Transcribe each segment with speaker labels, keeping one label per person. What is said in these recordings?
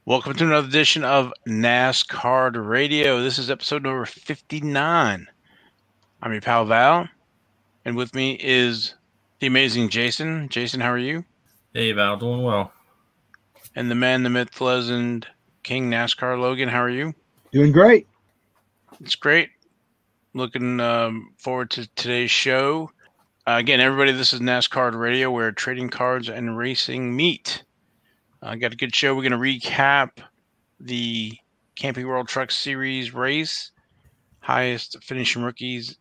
Speaker 1: Welcome to another edition of NasCardRadio. This is episode number 59. I'm your pal Val, and with me is the amazing Jason. Jason, how are you?
Speaker 2: Hey Val, doing well.
Speaker 1: And the man, the myth, legend, King NASCAR Logan, how are you?
Speaker 3: Doing great.
Speaker 1: It's great. Looking forward to today's show. Again, everybody, this is NasCardRadio, where trading cards and racing meet. I got a good show. We're going to recap the Camping World Truck Series race, highest finishing rookies,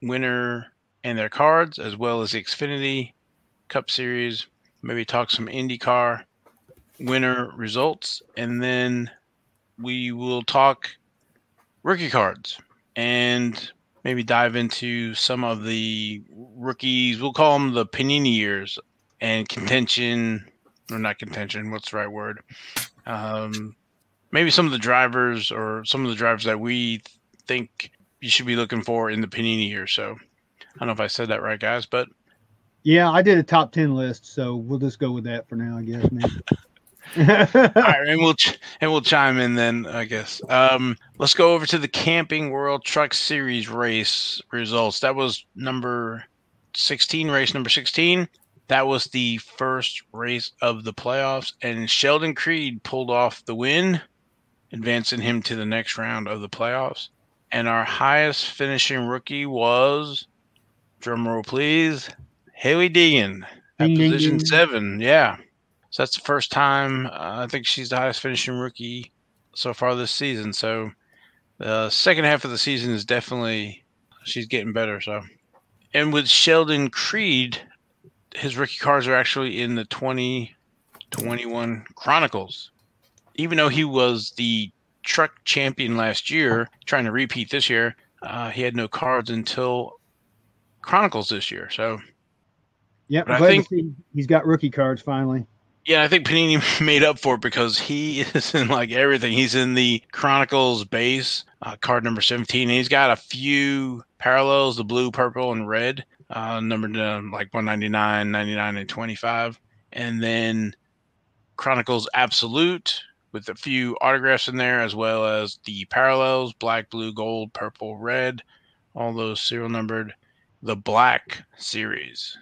Speaker 1: winner, and their cards, as well as the Xfinity Cup Series. Maybe talk some IndyCar winner results, and then we will talk rookie cards and maybe dive into some of the rookies. We'll call them the Panini Years and contention, or not contention. What's the right word? Maybe some of the drivers that we think you should be looking for in the Panini year. So I don't know if I said that right, guys, but
Speaker 3: yeah, I did a top 10 list, so we'll just go with that for now, I guess, man.
Speaker 1: All right, and we'll chime in then, I guess. Let's go over to the Camping World Truck Series race results. That was number 16, race number 16. That was the first race of the playoffs, and Sheldon Creed pulled off the win, advancing him to the next round of the playoffs. And our highest finishing rookie was, drumroll please, Hailie Deegan at position 7. Yeah. So that's the first time. I think she's the highest finishing rookie so far this season. So the second half of the season is definitely, she's getting better. So, and with Sheldon Creed, his rookie cards are actually in the 2021 Chronicles. Even though he was the truck champion last year, trying to repeat this year, he had no cards until Chronicles this year. So,
Speaker 3: yeah, I think he's got rookie cards finally.
Speaker 1: Yeah, I think Panini made up for it because he is in like everything. He's in the Chronicles base, card number 17. And he's got a few parallels, the blue, purple, and red, numbered like 199, 99, and 25. And then Chronicles Absolute with a few autographs in there, as well as the parallels, black, blue, gold, purple, red, all those serial numbered. The Black Series.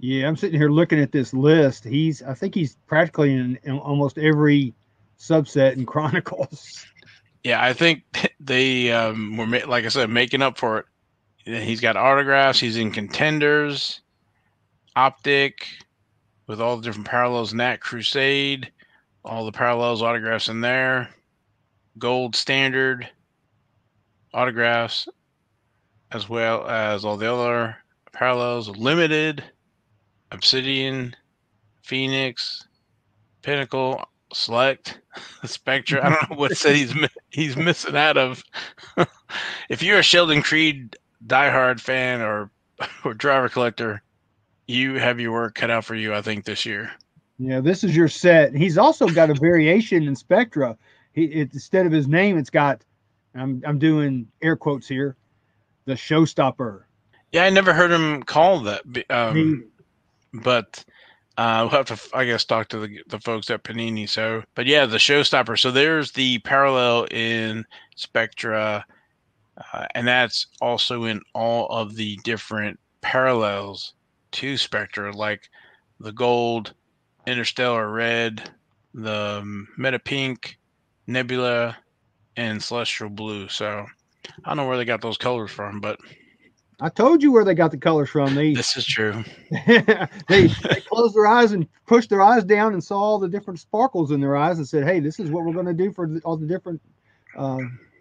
Speaker 3: Yeah, I'm sitting here looking at this list. I think he's practically in almost every subset in Chronicles.
Speaker 1: Yeah, I think they were, like I said, making up for it. He's got autographs. He's in contenders, optic, with all the different parallels in that, Crusade, all the parallels, autographs in there, gold standard, autographs, as well as all the other parallels, limited, Obsidian, Phoenix, Pinnacle, Select, Spectra. I don't know what set he's missing out of. If you're a Sheldon Creed diehard fan or driver collector, you have your work cut out for you, I think, this year.
Speaker 3: Yeah, this is your set. He's also got a variation in Spectra. Instead of his name, it's got, I'm doing air quotes here, the Showstopper.
Speaker 1: Yeah, I never heard him call that. But we'll have to, I guess, talk to the folks at Panini. So, but yeah, the Showstopper. So there's the parallel in Spectra, and that's also in all of the different parallels to Spectra, like the gold, Interstellar Red, the Meta Pink, Nebula, and Celestial Blue. So I don't know where they got those colors from, but
Speaker 3: I told you where they got the colors from.
Speaker 1: This is true.
Speaker 3: they closed their eyes and pushed their eyes down and saw all the different sparkles in their eyes and said, hey, this is what we're going to do for all the different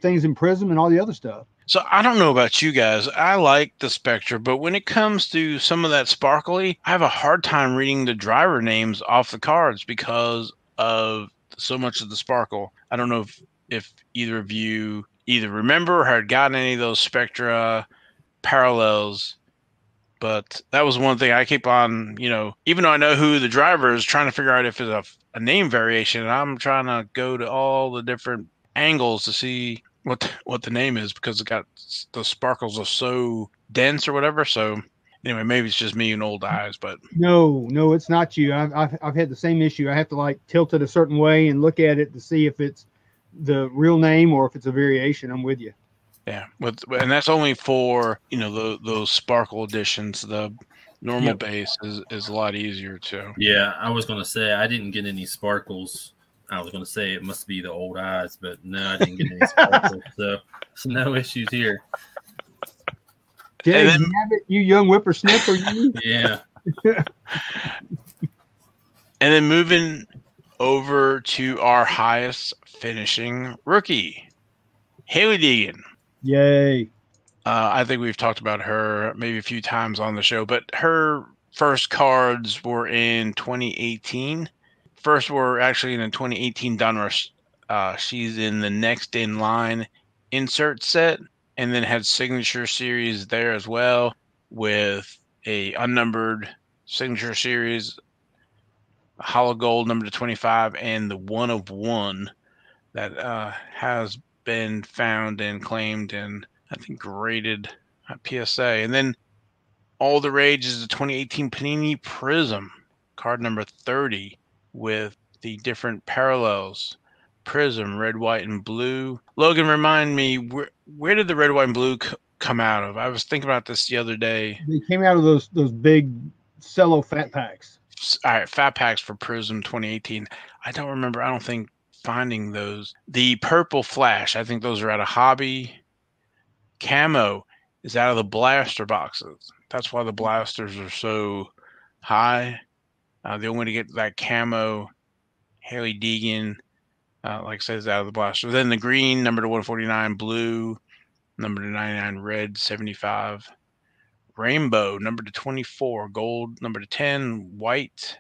Speaker 3: things in Prism and all the other stuff.
Speaker 1: So I don't know about you guys. I like the Spectra, but when it comes to some of that sparkly, I have a hard time reading the driver names off the cards because of so much of the sparkle. I don't know if either of you either remember or had gotten any of those Spectra parallels, but that was one thing I keep on, even though I know who the driver is, trying to figure out if it's a name variation, and I'm trying to go to all the different angles to see what the name is because it got the sparkles are so dense or whatever. So Anyway, maybe it's just me and old eyes, but
Speaker 3: No, it's not you. I've had the same issue. I have to like tilt it a certain way and look at it to see if it's the real name or if it's a variation. I'm with you.
Speaker 1: yeah, and that's only for those sparkle editions. The normal base is a lot easier too.
Speaker 2: Yeah, I was gonna say I didn't get any sparkles. I was gonna say it must be the old eyes, but no, I didn't get any sparkles. So no issues here.
Speaker 3: Dang, you young whippersnapper, you.
Speaker 2: Yeah.
Speaker 1: And then moving over to our highest finishing rookie, Hailie Deegan.
Speaker 3: Yay.
Speaker 1: I think we've talked about her maybe a few times on the show, but her first cards were in 2018. First were actually in the 2018 Donruss. She's in the next in line insert set, and then had signature series there as well with a unnumbered signature series, hollow gold number to 25, and the 1 of 1 that has been found and claimed and I think graded at PSA. And then all the rage is the 2018 Panini Prism card number 30 with the different parallels. Prism, red, white, and blue. Logan, remind me, where did the red, white, and blue come out of? I was thinking about this the other day.
Speaker 3: They came out of those big cello fat packs.
Speaker 1: All right, fat packs for Prism 2018. I don't think finding those. The purple flash, I think those are out of Hobby. Camo is out of the blaster boxes. That's why the blasters are so high. The only way to get that camo, Hailie Deegan, like I said, is out of the blaster. Then the green, number to 149, blue, number to 99, red, 75. Rainbow, number to 24, gold, number to 10, white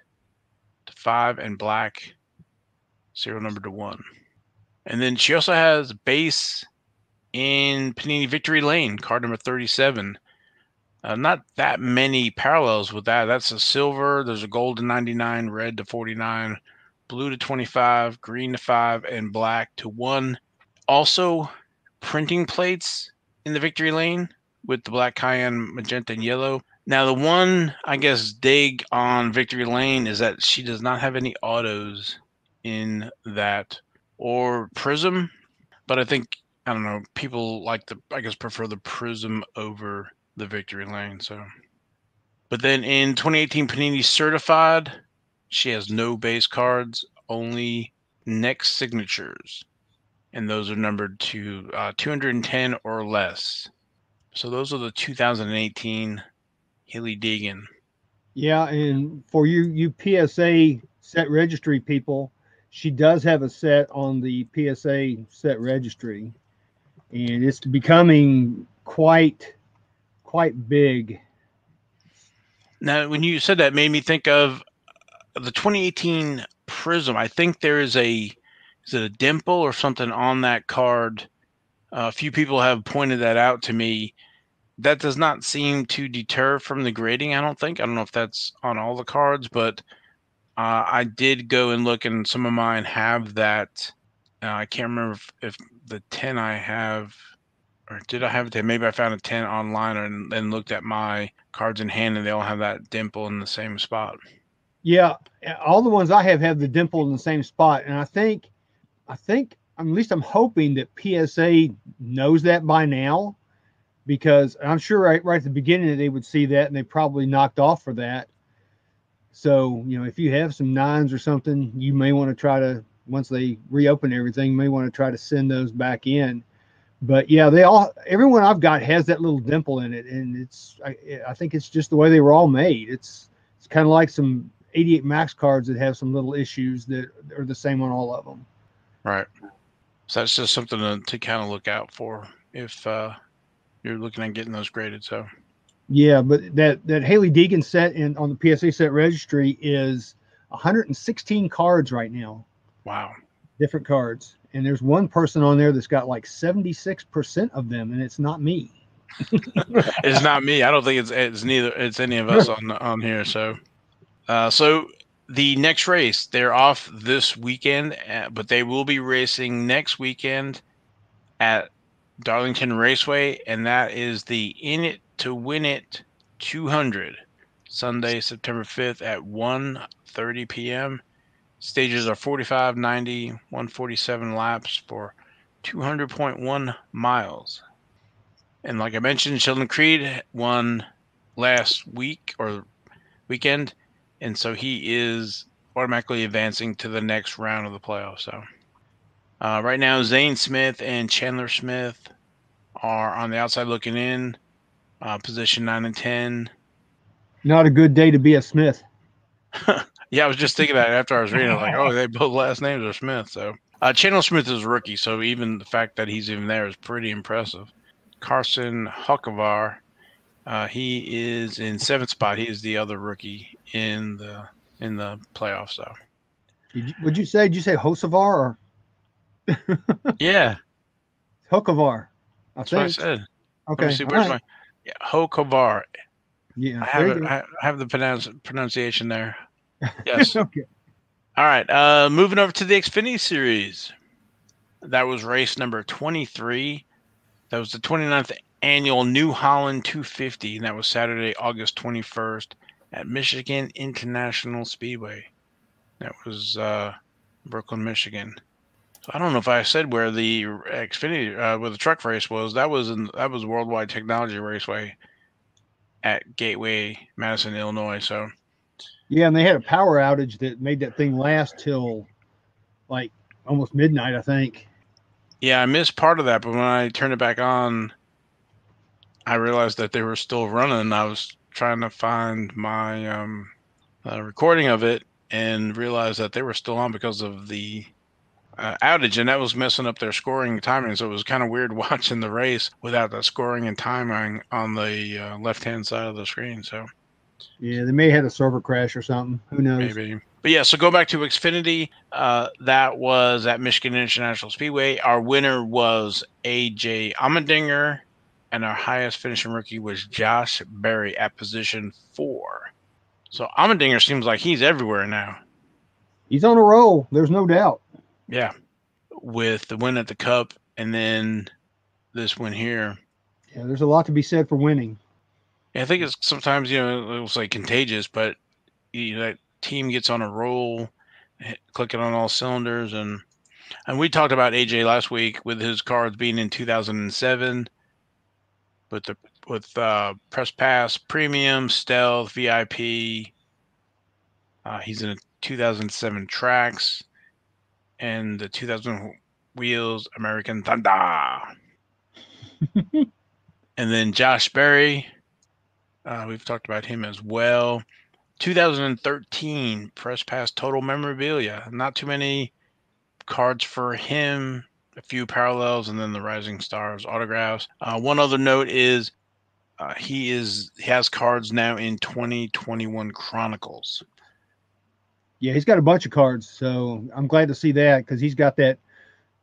Speaker 1: to 5, and black, serial number to 1. And then she also has base in Panini Victory Lane, card number 37. Not that many parallels with that. That's a silver. There's a gold to 99, red to 49, blue to 25, green to 5, and black to 1. Also, printing plates in the Victory Lane with the black, cayenne, magenta, and yellow. Now, the one, I guess, dig on Victory Lane is that she does not have any autos in that or Prism. But I think, I don't know, people prefer the Prism over the Victory Lane. So, but then in 2018 Panini Certified, she has no base cards, only next signatures, and those are numbered to 210 or less. So those are the 2018 Hailie Deegan.
Speaker 3: Yeah, and for you PSA set registry people, she does have a set on the PSA set registry, and it's becoming quite big.
Speaker 1: Now, when you said that, it made me think of the 2018 Prism. I think there is is it a dimple or something on that card? A few people have pointed that out to me. That does not seem to deter from the grading, I don't think. I don't know if that's on all the cards, but I did go and look, and some of mine have that. I can't remember if the 10 I have, or did I have a 10? Maybe I found a 10 online and looked at my cards in hand, and they all have that dimple in the same spot.
Speaker 3: Yeah, all the ones I have the dimple in the same spot, and I think, at least I'm hoping that PSA knows that by now, because I'm sure right at the beginning they would see that, and they probably knocked off for that. So, if you have some 9s or something, you may want to try to, once they reopen everything, you may want to try to send those back in. But yeah, everyone I've got has that little dimple in it, and I think it's just the way they were all made. It's kind of like some 88 Max cards that have some little issues that are the same on all of them.
Speaker 1: Right. So that's just something to kind of look out for if you're looking at getting those graded. So.
Speaker 3: Yeah, but that Hailie Deegan set on the PSA set registry is 116 cards right now.
Speaker 1: Wow.
Speaker 3: Different cards. And there's one person on there that's got like 76% of them, and it's not me.
Speaker 1: It's not me. I don't think it's any of us on here. So the next race, they're off this weekend, but they will be racing next weekend at Darlington Raceway, and that is the In It to Win It 200. Sunday, September 5th at 1:30 p.m. Stages are 45, 90, 147 laps for 200.1 miles. And like I mentioned, Sheldon Creed won last week or weekend, and so he is automatically advancing to the next round of the playoffs. So right now, Zane Smith and Chandler Smith are on the outside looking in, position 9 and 10.
Speaker 3: Not a good day to be a Smith.
Speaker 1: Yeah, I was just thinking that after I was reading it, like, oh, they both last names are Smith. So Chandler Smith is a rookie, so even the fact that he's even there is pretty impressive. Carson Hocevar, he is in 7th spot. He is the other rookie in the playoffs. So,
Speaker 3: Did you say Hocevar or
Speaker 1: yeah,
Speaker 3: Hocevar?
Speaker 1: That's what I said.
Speaker 3: Okay.
Speaker 1: Let me see, where's my Hocevar?
Speaker 3: Yeah,
Speaker 1: I have the pronunciation there. Yes.
Speaker 3: Okay.
Speaker 1: All right. Moving over to the Xfinity Series. That was race number 23. That was the 29th annual New Holland 250, and that was Saturday, August 21st at Michigan International Speedway. That was Brooklyn, Michigan. So I don't know if I said where the Xfinity, where the truck race was. That was Worldwide Technology Raceway at Gateway, Madison, Illinois. So.
Speaker 3: Yeah, and they had a power outage that made that thing last till like almost midnight, I think.
Speaker 1: Yeah, I missed part of that, but when I turned it back on, I realized that they were still running. I was trying to find my recording of it and realized that they were still on because of the outage, and that was messing up their scoring timing. So it was kind of weird watching the race without the scoring and timing on the left-hand side of the screen. So.
Speaker 3: Yeah, they may have had a server crash or something. Who knows?
Speaker 1: Maybe. But yeah, so go back to Xfinity. That was at Michigan International Speedway. Our winner was A.J. Allmendinger, and our highest finishing rookie was Josh Berry at position 4. So Allmendinger seems like he's everywhere now.
Speaker 3: He's on a roll. There's no doubt.
Speaker 1: Yeah. With the win at the Cup and then this win here.
Speaker 3: Yeah, there's a lot to be said for winning.
Speaker 1: I think it's sometimes, it's like contagious, but that team gets on a roll, clicking on all cylinders. And we talked about AJ last week with his cards being in 2007 with Press Pass, Premium, Stealth, VIP. He's in a 2007 Tracks and the 2000 Wheels American Thunder. And then Josh Berry. We've talked about him as well. 2013 Press Pass Total Memorabilia. Not too many cards for him. A few parallels, and then the Rising Stars autographs. One other note is he has cards now in 2021 Chronicles.
Speaker 3: Yeah, he's got a bunch of cards, so I'm glad to see that because he's got that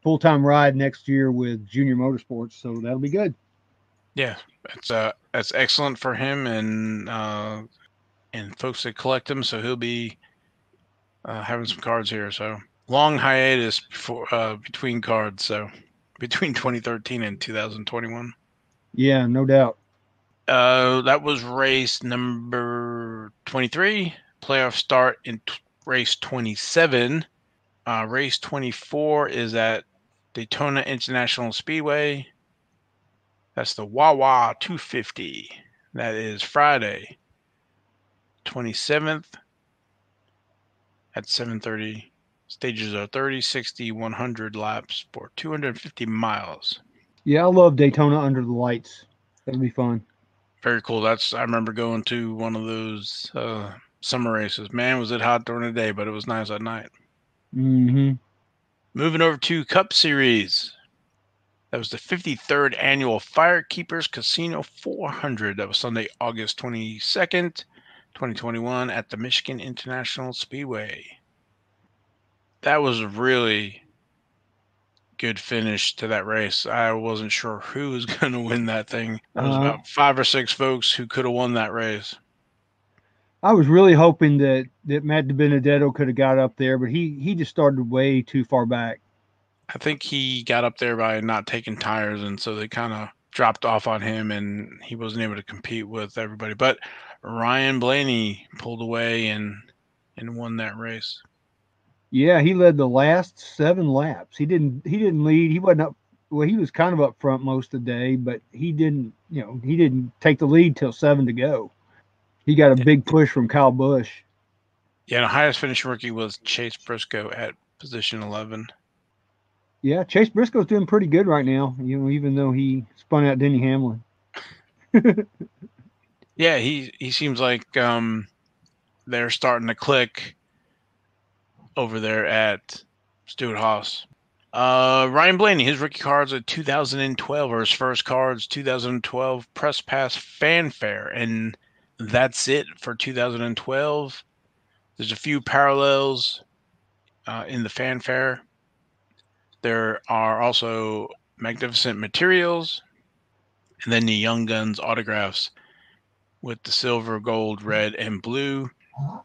Speaker 3: full-time ride next year with Junior Motorsports, so that'll be good.
Speaker 1: Yeah, that's excellent for him and folks that collect them. So he'll be having some cards here. So long hiatus between cards. So between 2013 and 2021.
Speaker 3: Yeah, no doubt.
Speaker 1: That was race number 23. Playoff start in race 27. Race 24 is at Daytona International Speedway. That's the Wawa 250. That is Friday, 27th at 7:30. Stages are 30, 60, 100 laps for 250 miles.
Speaker 3: Yeah, I love Daytona under the lights. That'll be fun.
Speaker 1: Very cool. I remember going to one of those summer races. Man, was it hot during the day, but it was nice at night.
Speaker 3: Mm-hmm.
Speaker 1: Moving over to Cup Series. That was the 53rd annual Firekeepers Casino 400. That was Sunday, August 22nd, 2021 at the Michigan International Speedway. That was a really good finish to that race. I wasn't sure who was going to win that thing. There was about 5 or 6 folks who could have won that race.
Speaker 3: I was really hoping that Matt DiBenedetto could have got up there, but he just started way too far back.
Speaker 1: I think he got up there by not taking tires, and so they kind of dropped off on him, and he wasn't able to compete with everybody. But Ryan Blaney pulled away and won that race.
Speaker 3: Yeah, he led the last 7 laps. He didn't lead. He wasn't up. Well, he was kind of up front most of the day, but he didn't take the lead till 7 to go. He got a big push from Kyle Busch.
Speaker 1: Yeah, the highest finishing rookie was Chase Briscoe at position 11.
Speaker 3: Yeah, Chase Briscoe's doing pretty good right now, even though he spun out Denny Hamlin.
Speaker 1: Yeah, he seems like they're starting to click over there at Stewart-Haas. Ryan Blaney, his rookie cards are 2012, or his first cards, 2012 Press Pass Fanfare, and that's it for 2012. There's a few parallels in the Fanfare. There are also Magnificent Materials, and then the Young Guns autographs with the silver, gold, red, and blue.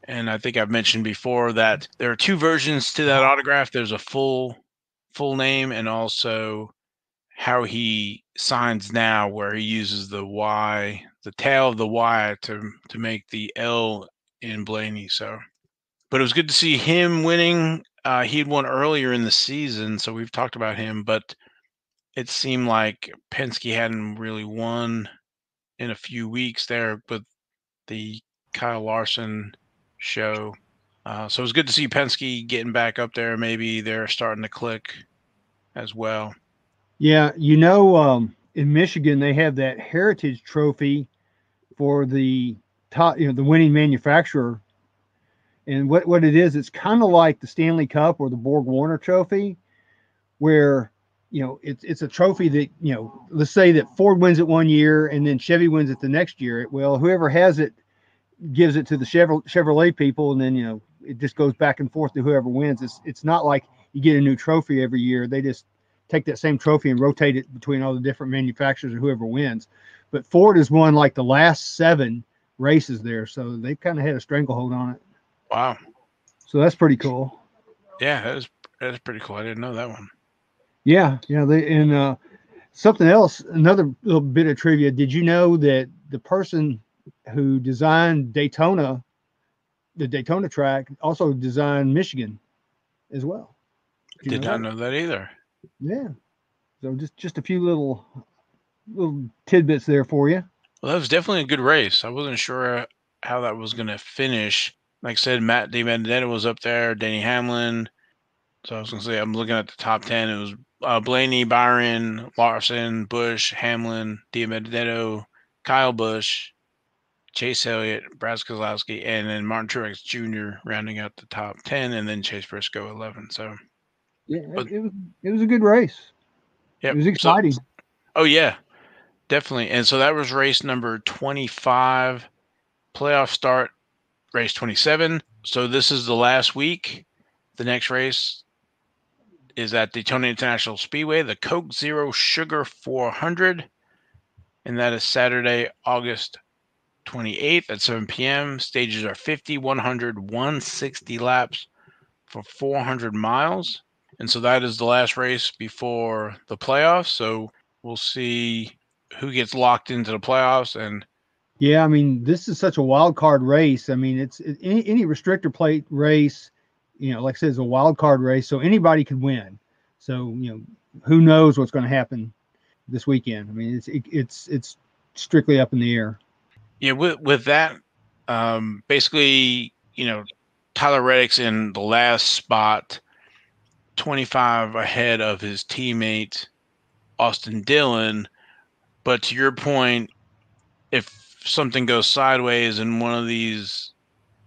Speaker 1: And I think I've mentioned before that there are 2 versions to that autograph. There's a full name, and also how he signs now, where he uses the Y, the tail of the Y to make the L in Blaney. So, but it was good to see him winning. He had won earlier in the season, so we've talked about him, but it seemed like Penske hadn't really won in a few weeks there with the Kyle Larson show. So it was good to see Penske getting back up there. Maybe they're starting to click as well.
Speaker 3: Yeah, in Michigan they have that Heritage Trophy for the top, the winning manufacturer. And what it is, it's kind of like the Stanley Cup or the Borg Warner Trophy, where it's a trophy that let's say that Ford wins it one year and then Chevy wins it the next year. Well, whoever has it gives it to the Chevrolet people, and then it just goes back and forth to whoever wins. It's not like you get a new trophy every year. They just take that same trophy and rotate it between all the different manufacturers and whoever wins. But Ford has won like the last 7 races there, so they've kind of had a stranglehold on it.
Speaker 1: Wow.
Speaker 3: So that's pretty cool.
Speaker 1: Yeah, that is pretty cool. I didn't know that one.
Speaker 3: Yeah. Something else, another little bit of trivia. Did you know that the person who designed the Daytona track, also designed Michigan as well?
Speaker 1: Did not know that either.
Speaker 3: Yeah. So just a few little tidbits there for you.
Speaker 1: Well, that was definitely a good race. I wasn't sure how that was going to finish. Like I said, Matt DiBenedetto was up there, Denny Hamlin. So I was going to say, I'm looking at the top 10. It was Blaney, Byron, Larson, Busch, Hamlin, DiBenedetto, Kyle Busch, Chase Elliott, Brad Keselowski, and then Martin Truex Jr. rounding out the top 10, and then Chase Briscoe 11. So
Speaker 3: yeah, it was a good race.
Speaker 1: Yep.
Speaker 3: It was exciting.
Speaker 1: Oh yeah, definitely. And so that was race number 25. Playoff start race 27. So this is the last week. The next race is at Daytona International Speedway, the Coke Zero Sugar 400, and that is Saturday, August 28th at 7 p.m. Stages are 50, 100, 160 laps for 400 miles. And so that is the last race before the playoffs. So we'll see who gets locked into the playoffs. And
Speaker 3: yeah, I mean, this is such a wild card race. I mean, it's any restrictor plate race, like I said, it's a wild card race, so anybody could win. So, who knows what's going to happen this weekend? I mean, it's strictly up in the air.
Speaker 1: Yeah, with that, basically, Tyler Reddick's in the last spot, 25 ahead of his teammate Austin Dillon. But to your point, if something goes sideways and one of these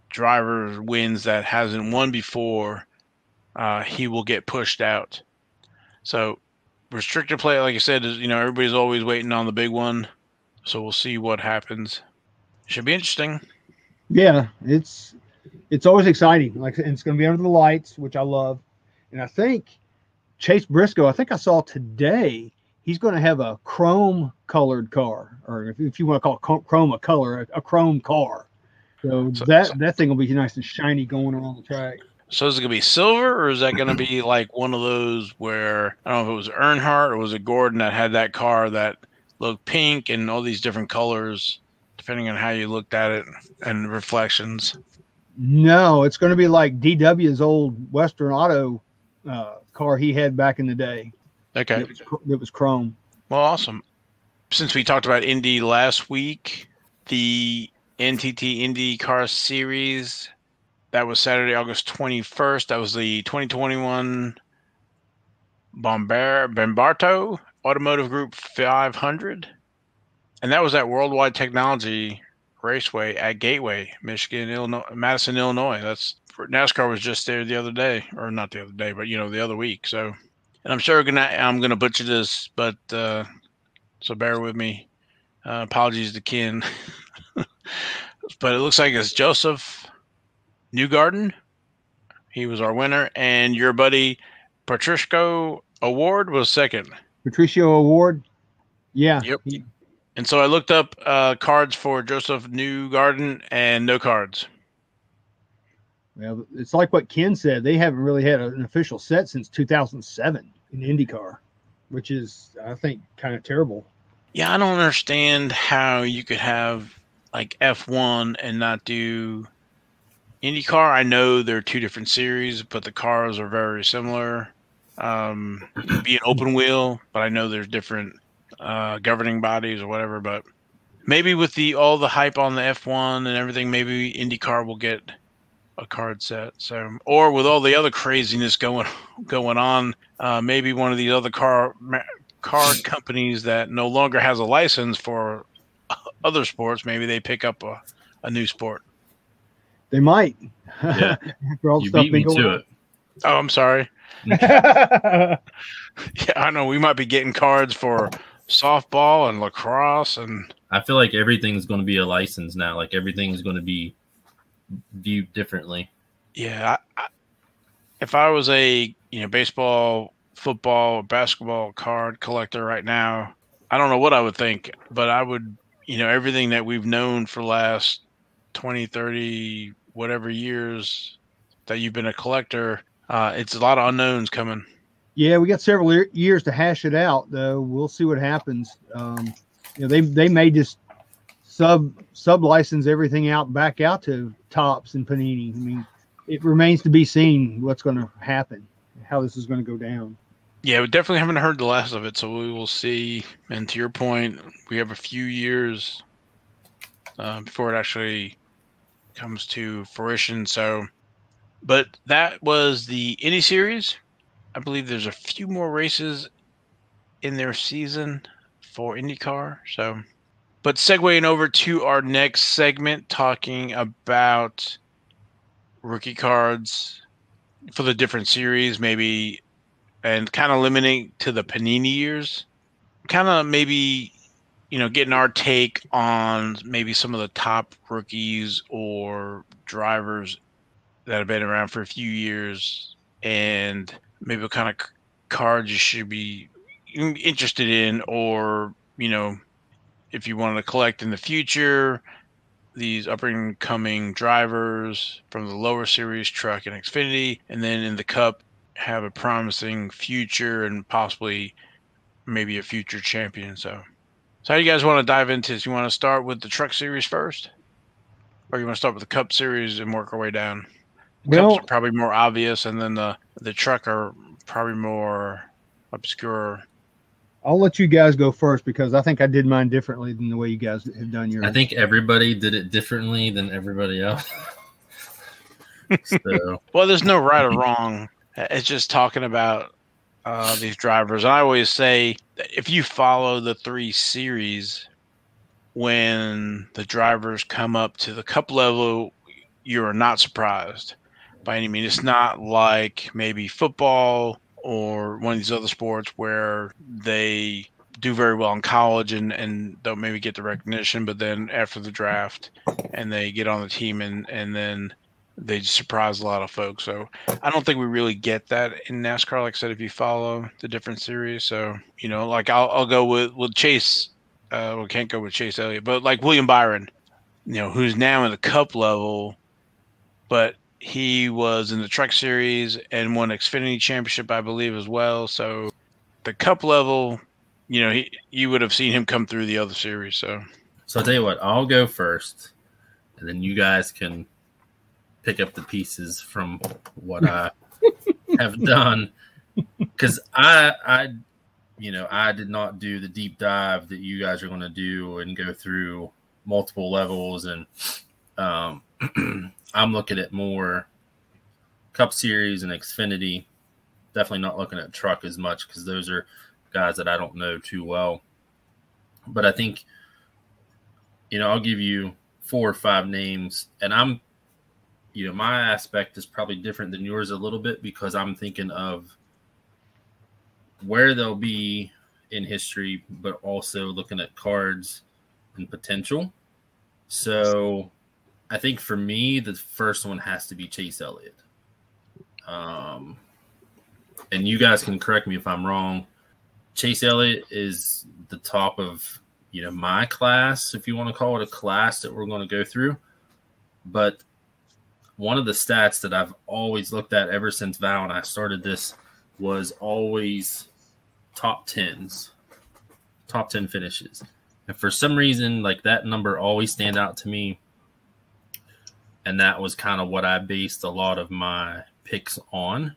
Speaker 1: drivers wins that hasn't won before, he will get pushed out. So restrictor plate, like I said, is everybody's always waiting on the big one. So we'll see what happens. Should be interesting.
Speaker 3: Yeah, it's always exciting. Like, and it's going to be under the lights, which I love. And I think Chase Briscoe, I think I saw today, he's going to have a chrome colored car, or if you want to call chrome a color, a chrome car. So that thing will be nice and shiny going around the track.
Speaker 1: So is it going to be silver, or is that going to be like one of those where, I don't know if it was Earnhardt or was it Gordon that had that car that look pink and all these different colors, depending on how you looked at it and reflections.
Speaker 3: No, it's going to be like DW's old Western Auto car he had back in the day.
Speaker 1: Okay.
Speaker 3: It was chrome.
Speaker 1: Well, awesome. Since we talked about Indy last week, the NTT IndyCar Series, that was Saturday, August 21st. That was the 2021 Bombarto Automotive Group 500. And that was at Worldwide Technology Raceway at Gateway, Michigan, Illinois, Madison, Illinois. That's NASCAR was just there the other day, or not the other day, but the other week. So, and I'm sure I'm gonna butcher this, but so bear with me. Apologies to Ken, but it looks like it's Josef Newgarden. He was our winner, and your buddy Patricio Award was second.
Speaker 3: Patricio Award, yeah.
Speaker 1: Yep. And so I looked up cards for Josef Newgarden, and no cards.
Speaker 3: Well, it's like what Ken said. They haven't really had an official set since 2007 in IndyCar, which is, I think, kind of terrible.
Speaker 1: Yeah, I don't understand how you could have like F1 and not do IndyCar. I know they're two different series, but the cars are very similar. It'd be an open wheel, but I know there's different governing bodies or whatever. But maybe with all the hype on the F1 and everything, maybe IndyCar will get a card set. So, or with all the other craziness going on, maybe one of these other card companies that no longer has a license for other sports, maybe they pick up a new sport.
Speaker 3: They might.
Speaker 2: Yeah. You beat me to it.
Speaker 1: Oh, I'm sorry. Yeah, I know. We might be getting cards for softball and lacrosse, and
Speaker 2: I feel like everything's going to be a license now. Like everything's going to be viewed differently.
Speaker 1: Yeah, if I was a baseball, football, basketball card collector right now, I don't know what I would think, but I would, everything that we've known for the last 20, 30, whatever years that you've been a collector, it's a lot of unknowns coming.
Speaker 3: Yeah, we got several years to hash it out, though. We'll see what happens. They may just sub license everything back out to Topps and Panini. I mean, it remains to be seen what's going to happen, how this is going to go down.
Speaker 1: Yeah, we definitely haven't heard the last of it, so we will see. And to your point, we have a few years before it actually comes to fruition. So, but that was the Indy Series. I believe there's a few more races in their season for IndyCar. So, but segueing over to our next segment, talking about rookie cards for the different series, maybe, and kind of limiting to the Panini Years. Kind of maybe, getting our take on maybe some of the top rookies or drivers that have been around for a few years, and maybe what kind of cards you should be interested in, or, if you want to collect in the future, these up-and-coming drivers from the lower series, truck and Xfinity, and then in the Cup have a promising future and possibly maybe a future champion. So how do you guys want to dive into this? You want to start with the truck series first? Or you want to start with the Cup series and work our way down? Cups are probably more obvious, and then the truck are probably more obscure.
Speaker 3: I'll let you guys go first because I think I did mine differently than the way you guys have done yours.
Speaker 2: I think everybody did it differently than everybody else. So.
Speaker 1: Well, there's no right or wrong. It's just talking about these drivers. I always say that if you follow the three series, when the drivers come up to the Cup level, you are not surprised by any means. It's not like maybe football or one of these other sports where they do very well in college and don't maybe get the recognition, but then after the draft and they get on the team and then they just surprise a lot of folks. So I don't think we really get that in NASCAR. Like I said, if you follow the different series, so like I'll go with Chase. We can't go with Chase Elliott, but like William Byron, who's now in the Cup level, but he was in the Truck Series and won Xfinity Championship, I believe, as well. So the Cup level, you would have seen him come through the other series. So
Speaker 2: I'll tell you what, I'll go first, and then you guys can pick up the pieces from what I have done. Because I did not do the deep dive that you guys are going to do and go through multiple levels. And I'm looking at more Cup Series and Xfinity. Definitely not looking at truck as much because those are guys that I don't know too well. But I think, I'll give you 4 or 5 names. And I'm, my aspect is probably different than yours a little bit because I'm thinking of where they'll be in history, but also looking at cards and potential. So I think for me, the first one has to be Chase Elliott. And you guys can correct me if I'm wrong. Chase Elliott is the top of, my class, if you want to call it a class that we're going to go through. But one of the stats that I've always looked at ever since Val and I started this was always top 10s, top 10 finishes. And for some reason, like that number always stand out to me. And that was kind of what I based a lot of my picks on.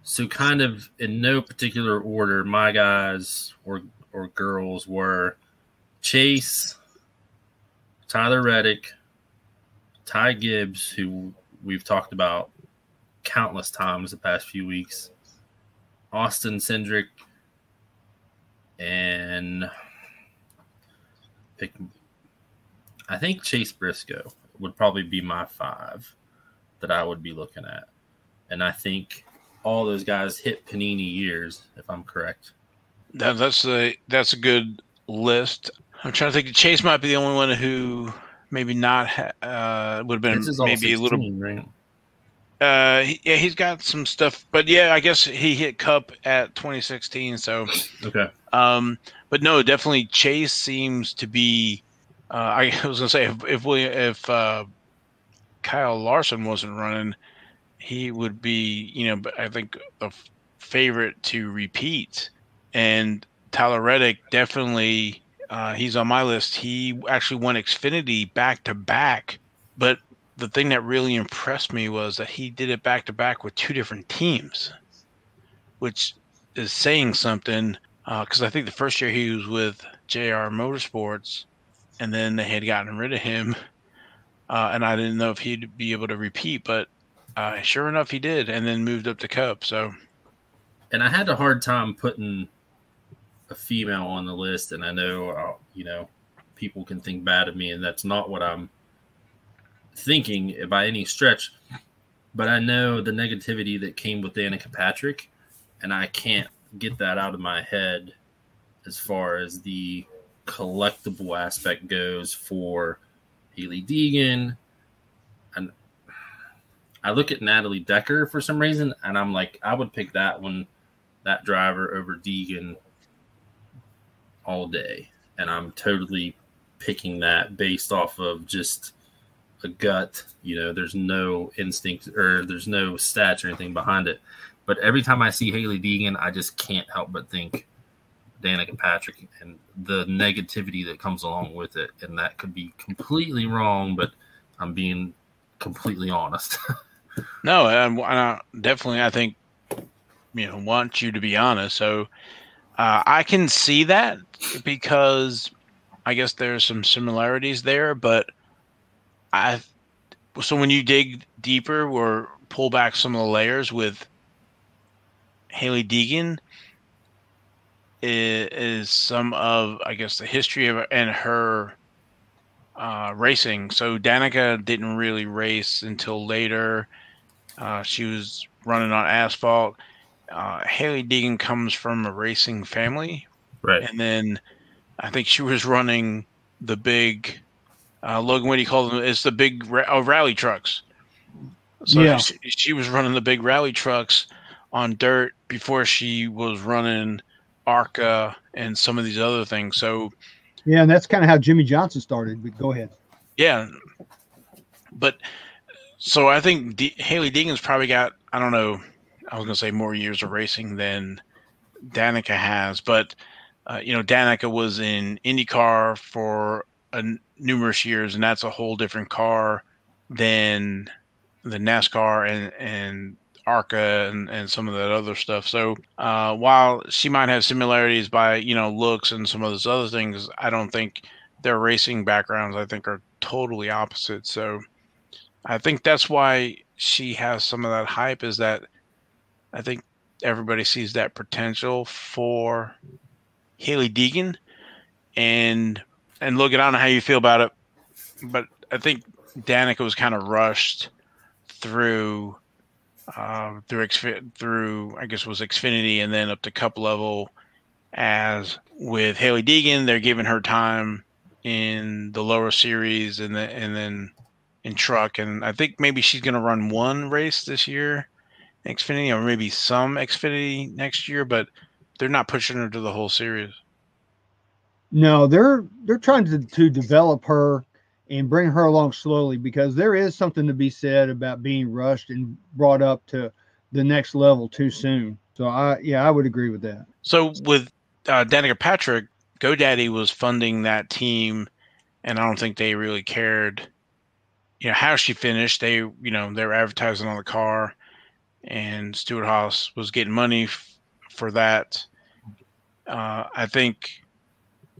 Speaker 2: So kind of in no particular order, my guys or girls were Chase, Tyler Reddick, Ty Gibbs, who we've talked about countless times the past few weeks, Austin Cindric, and I think Chase Briscoe would probably be my 5 that I would be looking at. And I think all those guys hit Panini Years, if I'm correct.
Speaker 1: That's a good list. I'm trying to think. Chase might be the only one who maybe not would have been maybe 16, a little.
Speaker 2: Right?
Speaker 1: He's got some stuff, but yeah, I guess he hit Cup at 2016. So
Speaker 2: okay.
Speaker 1: But no, definitely Chase seems to be. I was gonna say if Kyle Larson wasn't running, he would be, but I think the favorite to repeat. And Tyler Reddick definitely, he's on my list. He actually won Xfinity back to back, but the thing that really impressed me was that he did it back to back with 2 different teams, which is saying something. Because I think the first year he was with JR Motorsports, and then they had gotten rid of him, and I didn't know if he'd be able to repeat, but sure enough, he did, and then moved up to Cup. So,
Speaker 2: and I had a hard time putting a female on the list, and I know people can think bad of me, and that's not what I'm thinking by any stretch. But I know the negativity that came with Danica Patrick, and I can't get that out of my head as far as the collectible aspect goes for Hailie Deegan. And I look at Natalie Decker for some reason, and I'm like, I would pick that driver over Deegan all day. And I'm totally picking that based off of just a gut. There's no instinct or there's no stats or anything behind it. But every time I see Hailie Deegan, I just can't help but think Danica Patrick and the negativity that comes along with it. And that could be completely wrong, but I'm being completely honest.
Speaker 1: No, I definitely, I think, want you to be honest. So I can see that because I guess there's some similarities there, but so when you dig deeper or pull back some of the layers with Hailie Deegan is some of, I guess, the history of and her racing. So Danica didn't really race until later. She was running on asphalt. Hailie Deegan comes from a racing family.
Speaker 2: Right.
Speaker 1: And then I think she was running the big, Logan, what do you call them? It's the big rally trucks. So yeah. She was running the big rally trucks on dirt before she was running ARCA and some of these other things. So
Speaker 3: yeah, and that's kind of how Jimmy Johnson started. But go ahead.
Speaker 1: Yeah, but so I think Hailie Deegan's probably got, I don't know, I was gonna say more years of racing than Danica has. But Danica was in IndyCar for numerous years, and that's a whole different car than the NASCAR and ARCA and some of that other stuff. So while she might have similarities by looks and some of those other things, I don't think their racing backgrounds I think are totally opposite. So I think that's why she has some of that hype, is that I think everybody sees that potential for Hailie Deegan. And Logan, I don't know how you feel about it, but I think Danica was kind of rushed through I guess it was Xfinity and then up to Cup level. As with Hailie Deegan, they're giving her time in the lower series and then in truck, and I think maybe she's going to run one race this year, Xfinity, or maybe some Xfinity next year, but they're not pushing her to the whole series.
Speaker 3: No, they're trying to develop her and bring her along slowly, because there is something to be said about being rushed and brought up to the next level too soon. So I would agree with that.
Speaker 1: So with Danica Patrick, GoDaddy was funding that team, and I don't think they really cared, how she finished. They were advertising on the car, and Stuart Haas was getting money for that. I think.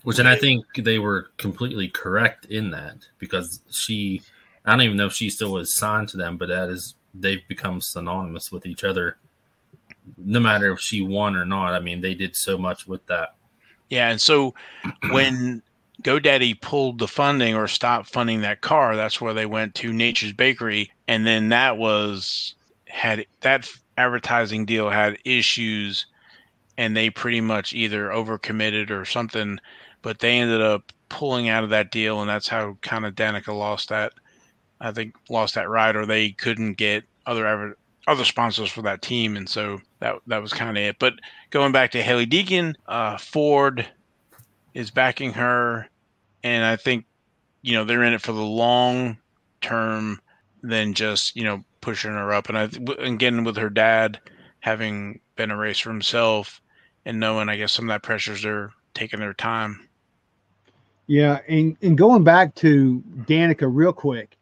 Speaker 2: I think they were completely correct in that, because I don't even know if she still was signed to them, but they've become synonymous with each other. No matter if she won or not, I mean, they did so much with that.
Speaker 1: Yeah, and so when GoDaddy pulled the funding or stopped funding that car, that's where they went to Nature's Bakery, and then that advertising deal had issues, and they pretty much either overcommitted or something. But they ended up pulling out of that deal, and that's how kind of Danica lost that ride, or they couldn't get other sponsors for that team, and so that was kind of it. But going back to Hailie Deegan, Ford is backing her, and I think they're in it for the long term than just pushing her up. And again, with her dad having been a racer himself and knowing, I guess, some of that pressures, they're taking their time.
Speaker 3: Yeah, and going back to Danica real quick,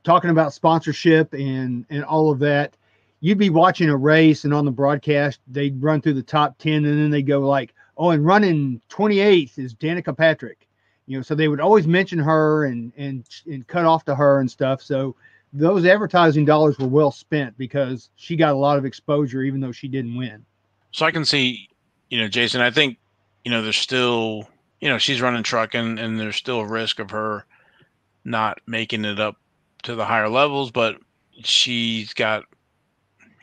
Speaker 3: talking about sponsorship and all of that, you'd be watching a race, and on the broadcast, they'd run through the top 10, and then they go like, oh, and running 28th is Danica Patrick. So they would always mention her and cut off to her and stuff. So those advertising dollars were well spent, because she got a lot of exposure, even though she didn't win.
Speaker 1: So I can see, Jason, I think, there's still, she's running truck, and there's still a risk of her not making it up to the higher levels, but she's got,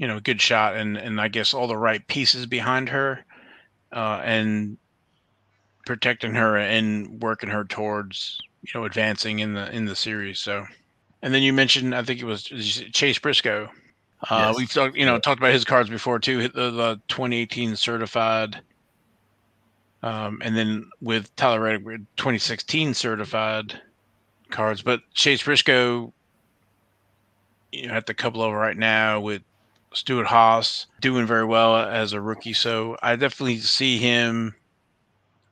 Speaker 1: a good shot, and I guess all the right pieces behind her, and protecting her and working her towards, advancing in the series. So, and then you mentioned, I think it was Chase Briscoe.
Speaker 2: Yes.
Speaker 1: We've talked about his cards before too, the 2018 certified. And then with Tyler Reddick, we had 2016 certified cards. But Chase Briscoe, at the Cup level right now with Stuart Haas, doing very well as a rookie. So I definitely see him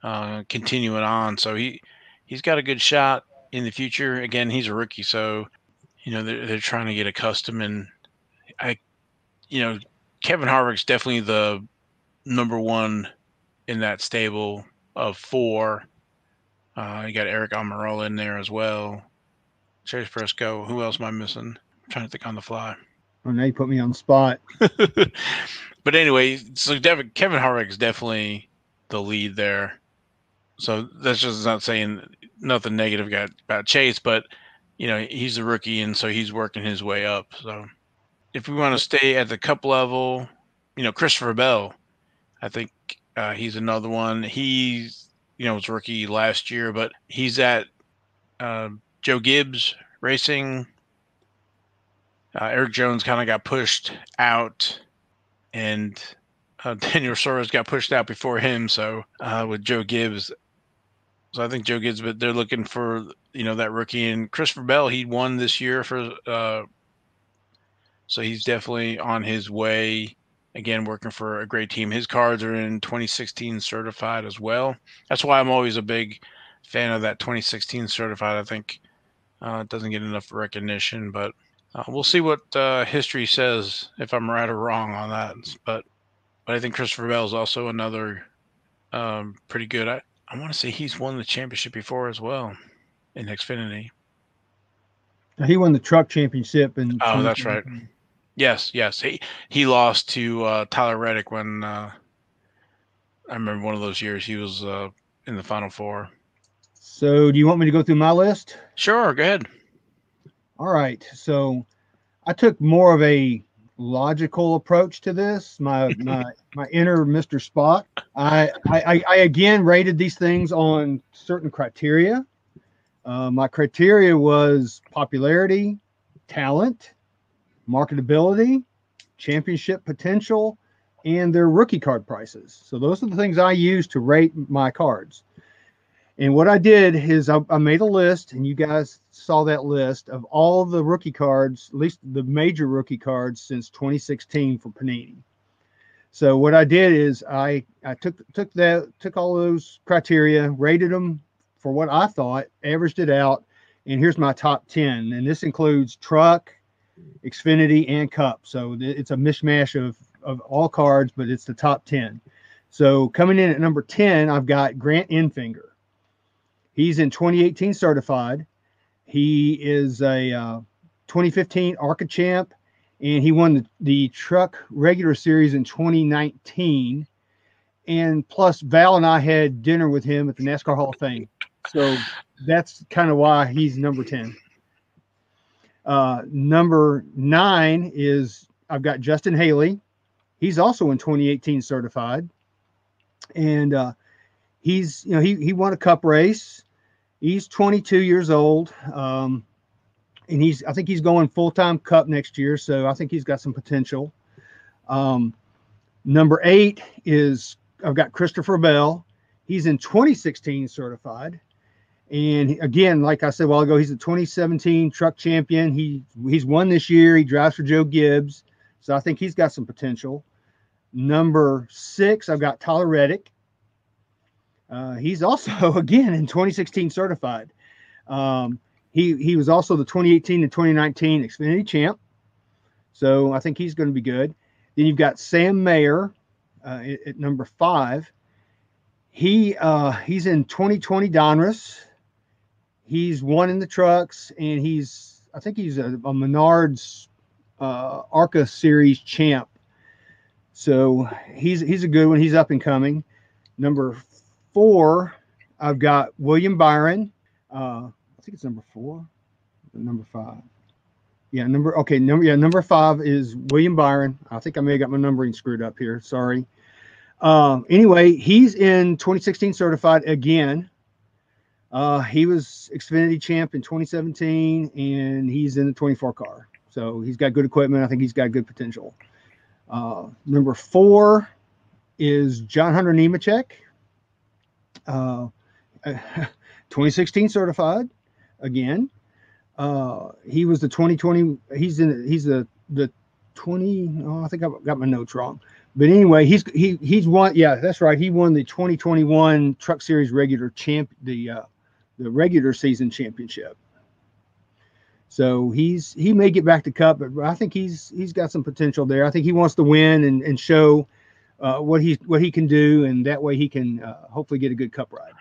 Speaker 1: continuing on. So he's got a good shot in the future. Again, he's a rookie, so they're trying to get accustomed. And Kevin Harvick's definitely the number one in that stable of four. You got Eric Almirola in there as well. Chase Briscoe. Who else am I missing? I'm trying to think on the fly.
Speaker 3: Oh, now you put me on the spot.
Speaker 1: But anyway, so Kevin Harvick is definitely the lead there. So that's just not saying nothing negative about Chase, but he's a rookie, and so he's working his way up. So if we want to stay at the Cup level, Christopher Bell, I think he's another one. He's was rookie last year, but he's at Joe Gibbs Racing. Eric Jones kind of got pushed out, and Daniel Suarez got pushed out before him. So with Joe Gibbs, so I think Joe Gibbs, but they're looking for that rookie. And Christopher Bell, he won this year for, so he's definitely on his way. Again, working for a great team. His cards are in 2016 certified as well. That's why I'm always a big fan of that 2016 certified. I think it doesn't get enough recognition, but we'll see what history says if I'm right or wrong on that. But I think Christopher Bell is also another pretty good. I want to say he's won the championship before as well in Xfinity.
Speaker 3: He won the truck championship.
Speaker 1: Oh, that's right. Yes. He lost to Tyler Reddick when I remember one of those years he was in the Final Four.
Speaker 3: So do you want me to go through my list?
Speaker 1: Sure, go ahead.
Speaker 3: All right. So I took more of a logical approach to this. My inner Mr. Spock. I again rated these things on certain criteria. My criteria was popularity, talent, marketability, championship potential, and their rookie card prices. So those are the things I use to rate my cards. And what I did is I made a list, and you guys saw that list of all the rookie cards, at least the major rookie cards since 2016 for Panini. So what I did is I took all those criteria, rated them for what I thought, averaged it out, and here's my top 10. And this includes truck, Xfinity, and Cup. So it's a mishmash of all cards, but it's the top 10. So coming in at number 10, I've got Grant Enfinger. He's in 2018 certified. He is a 2015 ARCA champ, and he won the truck regular series in 2019. And plus, Val and I had dinner with him at the NASCAR Hall of Fame. So that's kind of why he's number 10. Number 9 is I've got Justin Hailie. He's also in 2018 certified, and he won a Cup race. He's 22 years old, and I think he's going full-time Cup next year, so I think he's got some potential. Number 8 is I've got Christopher Bell. He's in 2016 certified. And again, like I said a while ago, he's a 2017 truck champion. He's won this year. He drives for Joe Gibbs. So I think he's got some potential. Number 6, I've got Tyler Reddick. He's also, again, in 2016 certified. He was also the 2018 and 2019 Xfinity champ. So I think he's going to be good. Then you've got Sam Mayer at number 5. He's in 2020 Donruss. He's won in the trucks, and I think he's a Menards ARCA series champ. So he's a good one. He's up and coming. Number 4, I've got William Byron. I think it's number 4, number 5. Yeah, number 5 is William Byron. I think I may have got my numbering screwed up here. Sorry. Anyway, he's in 2016 certified again. He was Xfinity champ in 2017, and he's in the 24 car. So he's got good equipment. I think he's got good potential. Number 4 is John Hunter Nemechek. 2016 certified again. He was the 2020. He's the 20. Oh, I think I got my notes wrong. But anyway, he's won. Yeah, that's right. He won the 2021 Truck Series regular champ, the regular season championship. So he may get back to Cup, but I think he's got some potential there. I think he wants to win and show what he can do, and that way he can hopefully get a good Cup ride.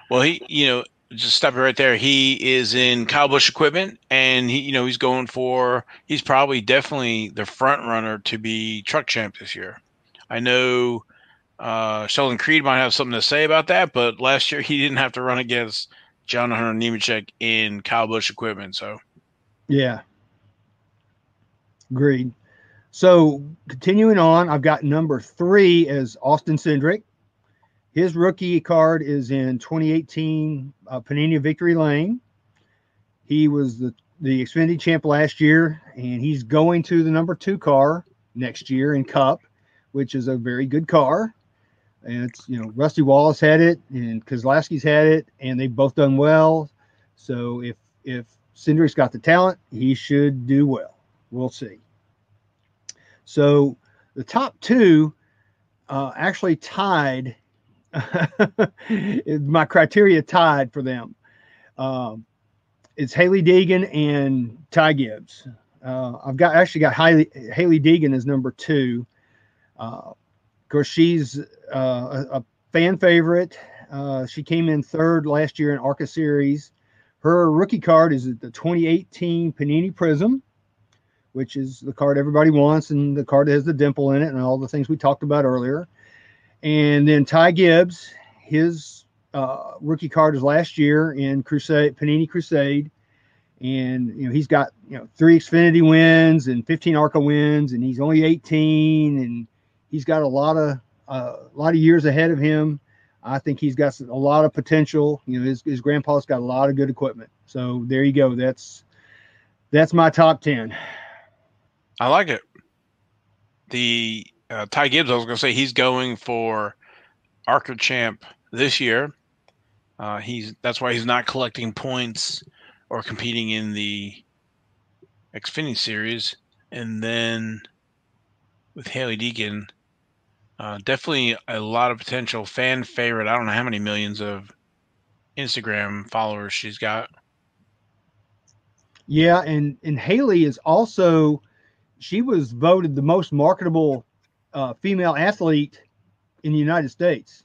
Speaker 1: Well, just stop it right there. He is in Kyle Busch equipment, and he's going for. He's probably definitely the front runner to be truck champ this year. I know Sheldon Creed might have something to say about that, but last year he didn't have to run against John Hunter Nemechek in Kyle Busch equipment. So,
Speaker 3: yeah, agreed. So continuing on, I've got number 3 as Austin Cindric. His rookie card is in 2018 Panini Victory Lane. He was the Xfinity champ last year, and he's going to the number 2 car next year in Cup, which is a very good car. And it's, Rusty Wallace had it and Kozlowski's had it, and they've both done well. So if Cindric's got the talent, he should do well. We'll see. So The top two actually tied. My criteria tied for them. It's Hailie Deegan and Ty Gibbs. I've got Hailie Deegan as number 2. Of course, she's a fan favorite. She came in 3rd last year in ARCA Series. Her rookie card is the 2018 Panini Prism, which is the card everybody wants, and the card that has the dimple in it and all the things we talked about earlier. And then Ty Gibbs, his rookie card is last year in Panini Crusade. And, he's got, 3 Xfinity wins and 15 ARCA wins, and he's only 18, and he's got a lot of years ahead of him. I think he's got a lot of potential. His grandpa's got a lot of good equipment. So there you go. That's my top 10.
Speaker 1: I like it. The Ty Gibbs, I was going to say, he's going for ARCA champ this year. That's why he's not collecting points or competing in the Xfinity series. And then with Hailie Deegan, definitely a lot of potential, fan favorite. I don't know how many millions of Instagram followers she's got.
Speaker 3: Yeah, and Hailie is also, she was voted the most marketable female athlete in the United States.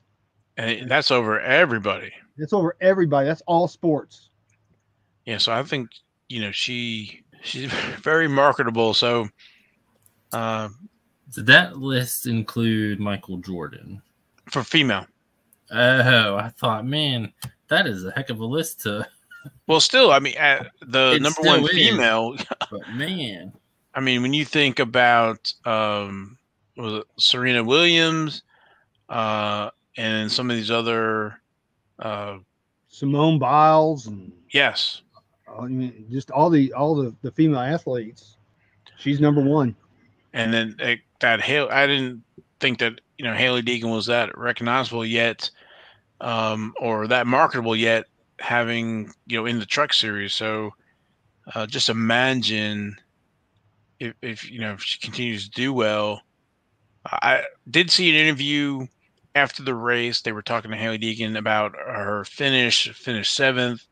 Speaker 1: And that's over everybody.
Speaker 3: That's over everybody. That's all sports.
Speaker 1: Yeah, so I think, she's very marketable. So
Speaker 2: did that list include Michael Jordan?
Speaker 1: For female.
Speaker 2: Oh, I thought, man, that is a heck of a list to.
Speaker 1: Well, still, I mean, the number one
Speaker 2: is,
Speaker 1: female.
Speaker 2: But man,
Speaker 1: I mean, when you think about Serena Williams, and some of these other,
Speaker 3: Simone Biles, and
Speaker 1: yes,
Speaker 3: I mean, just all the female athletes, she's number 1.
Speaker 1: And then I didn't think that Hailie Deegan was that recognizable yet, or that marketable yet, having in the truck series. So just imagine if she continues to do well. I did see an interview after the race. They were talking to Hailie Deegan about her finished 7th,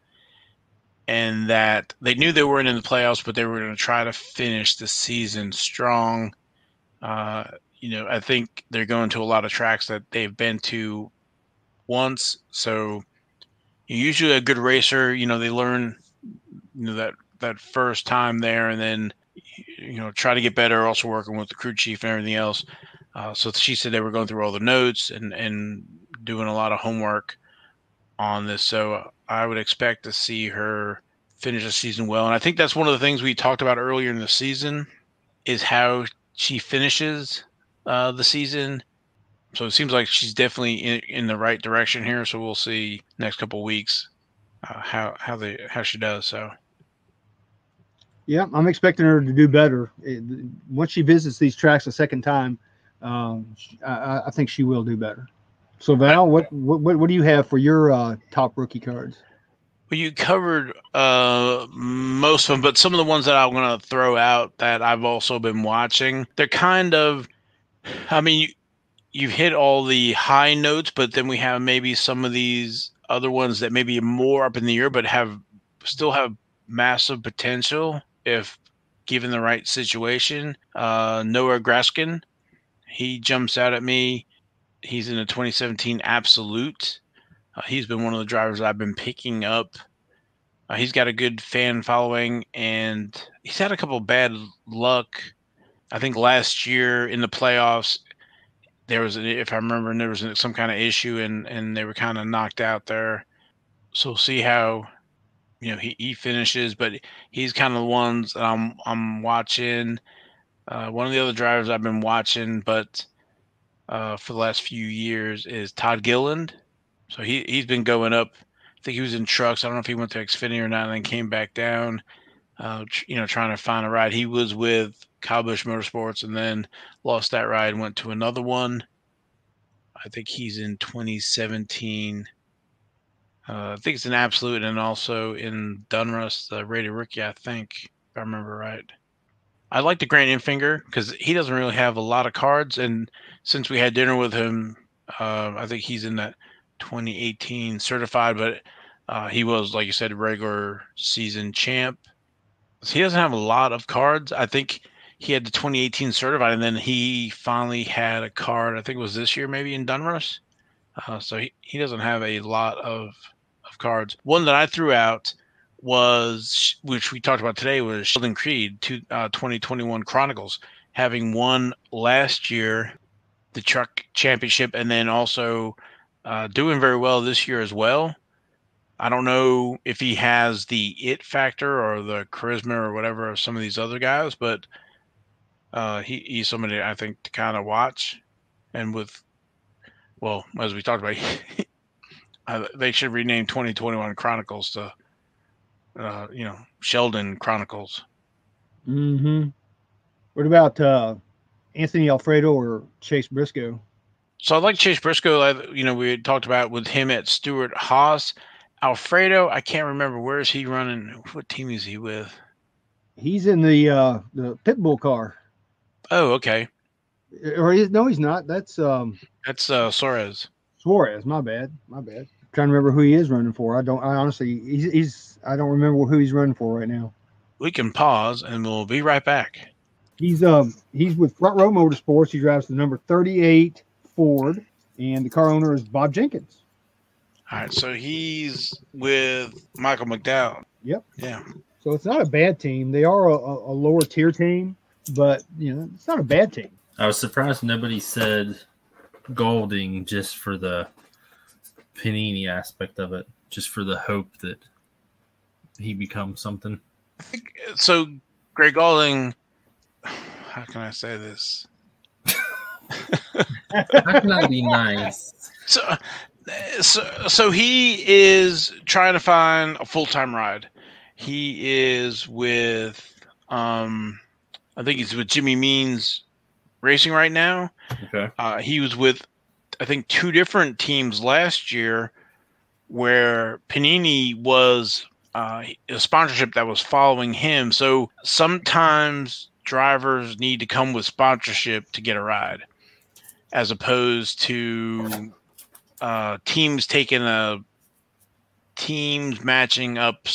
Speaker 1: and that they knew they weren't in the playoffs, but they were going to try to finish the season strong. I think they're going to a lot of tracks that they've been to once. So usually a good racer, they learn, that first time there, and then, try to get better, also working with the crew chief and everything else. So she said they were going through all the notes and doing a lot of homework on this. So I would expect to see her finish the season well. And I think that's one of the things we talked about earlier in the season, is how she finishes the season. So it seems like she's definitely in the right direction here. So we'll see next couple of weeks how she does. So
Speaker 3: yeah, I'm expecting her to do better once she visits these tracks a second time. I think she will do better. So Val, what do you have for your top rookie cards?
Speaker 1: Well, you covered most of them, but some of the ones that I'm going to throw out that I've also been watching, they're kind of, I mean, you've hit all the high notes, but then we have maybe some of these other ones that maybe are more up in the air, but still have massive potential if given the right situation. Noah Graskin, he jumps out at me. He's in a 2017 Absolute. He's been one of the drivers I've been picking up. He's got a good fan following, and he's had a couple of bad luck. I think last year in the playoffs, if I remember, there was some kind of issue, and they were kind of knocked out there. So we'll see how he finishes, but he's kind of the ones that I'm watching. One of the other drivers I've been watching, but for the last few years, is Todd Gilliland. So he's been going up. I think he was in trucks. I don't know if he went to Xfinity or not, and then came back down, trying to find a ride. He was with Kyle Busch Motorsports and then lost that ride and went to another one. I think he's in 2017. I think it's an Absolute and also in Dunrust, the rated rookie, I think, if I remember right. I like the Grant Infinger because he doesn't really have a lot of cards, and since we had dinner with him, I think he's in that 2018 certified, but he was, like you said, regular season champ. So he doesn't have a lot of cards. I think he had the 2018 certified, and then he finally had a card. I think it was this year, maybe in Dunruss. So he doesn't have a lot of cards. One that I threw out was, which we talked about today, was Sheldon Creed, 2021 Chronicles, having won last year the truck championship, and then also doing very well this year as well. I don't know if he has the it factor or the charisma or whatever of some of these other guys, but he's somebody I think to kind of watch. And with, well, as we talked about, they should rename 2021 Chronicles to, Sheldon Chronicles.
Speaker 3: Mm-hmm. What about Anthony Alfredo or Chase Briscoe?
Speaker 1: So I like Chase Briscoe. We had talked about with him at Stewart Haas. Alfredo, I can't remember, where is he running? What team is he with?
Speaker 3: He's in the Pitbull car.
Speaker 1: Oh, okay.
Speaker 3: Or he's not. That's
Speaker 1: Suarez.
Speaker 3: Suarez. My bad. Trying to remember who he is running for. I honestly, I don't remember who he's running for right now.
Speaker 1: We can pause and we'll be right back.
Speaker 3: He's with Front Row Motorsports. He drives the number 38 Ford, and the car owner is Bob Jenkins.
Speaker 1: All right, so he's with Michael McDowell.
Speaker 3: Yep.
Speaker 1: Yeah.
Speaker 3: So it's not a bad team. They are a lower tier team, but it's not a bad team.
Speaker 2: I was surprised nobody said Golding just for the Panini aspect of it, just for the hope that he becomes something.
Speaker 1: So Greg Golding, how can I say this?
Speaker 2: How can I be nice?
Speaker 1: So he is trying to find a full-time ride. He is with, I think he's with Jimmy Means Racing right now.
Speaker 2: Okay.
Speaker 1: He was with, I think, 2 different teams last year where Panini was a sponsorship that was following him. So sometimes drivers need to come with sponsorship to get a ride, as opposed to teams matching up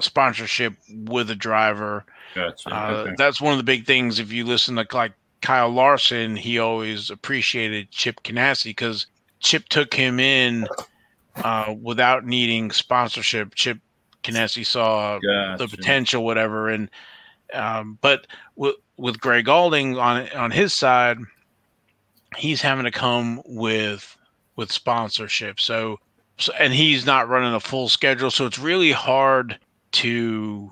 Speaker 1: sponsorship with a driver.
Speaker 2: Gotcha. Okay.
Speaker 1: That's one of the big things. If you listen to like Kyle Larson, he always appreciated Chip Ganassi because Chip took him in without needing sponsorship. Chip Ganassi saw the potential, whatever. And but with Greg Golding on his side, he's having to come with sponsorship. So and he's not running a full schedule, so it's really hard to,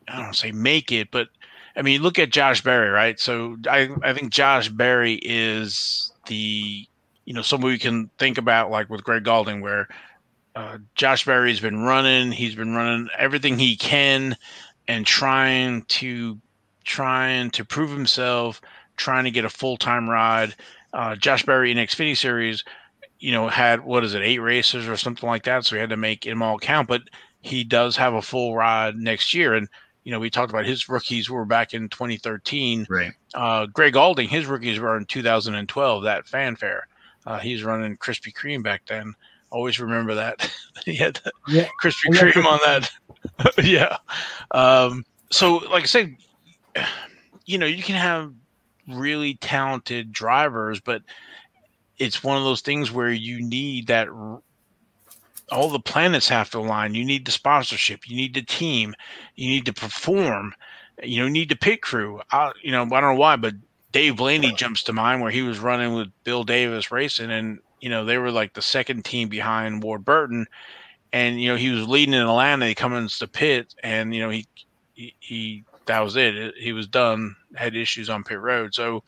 Speaker 1: I don't want to say make it, but I mean, look at Josh Berry, right? So I think Josh Berry is the, somebody we can think about like with Greg Golding, where Josh Berry's been running. He's been running everything he can and trying to prove himself, trying to get a full-time ride. Josh Berry in Xfinity Series, had, 8 races or something like that. So he had to make them all count, but he does have a full ride next year. And, we talked about his rookies were back in 2013.
Speaker 2: Right.
Speaker 1: Greg Golding, his rookies were in 2012, that fanfare. He's running Krispy Kreme back then. Always remember that. He had Krispy Kreme on that. Yeah. So like I said, you can have really talented drivers, but it's one of those things where you need that, all the planets have to align. You need the sponsorship, you need the team, you need to perform, you need the pit crew. I don't know why, but Dave Blaney jumps to mind, where he was running with Bill Davis Racing, and they were like the second team behind Ward Burton, and he was leading in Atlanta. He comes into the pit, and he that was it. He was done. Had issues on pit road. So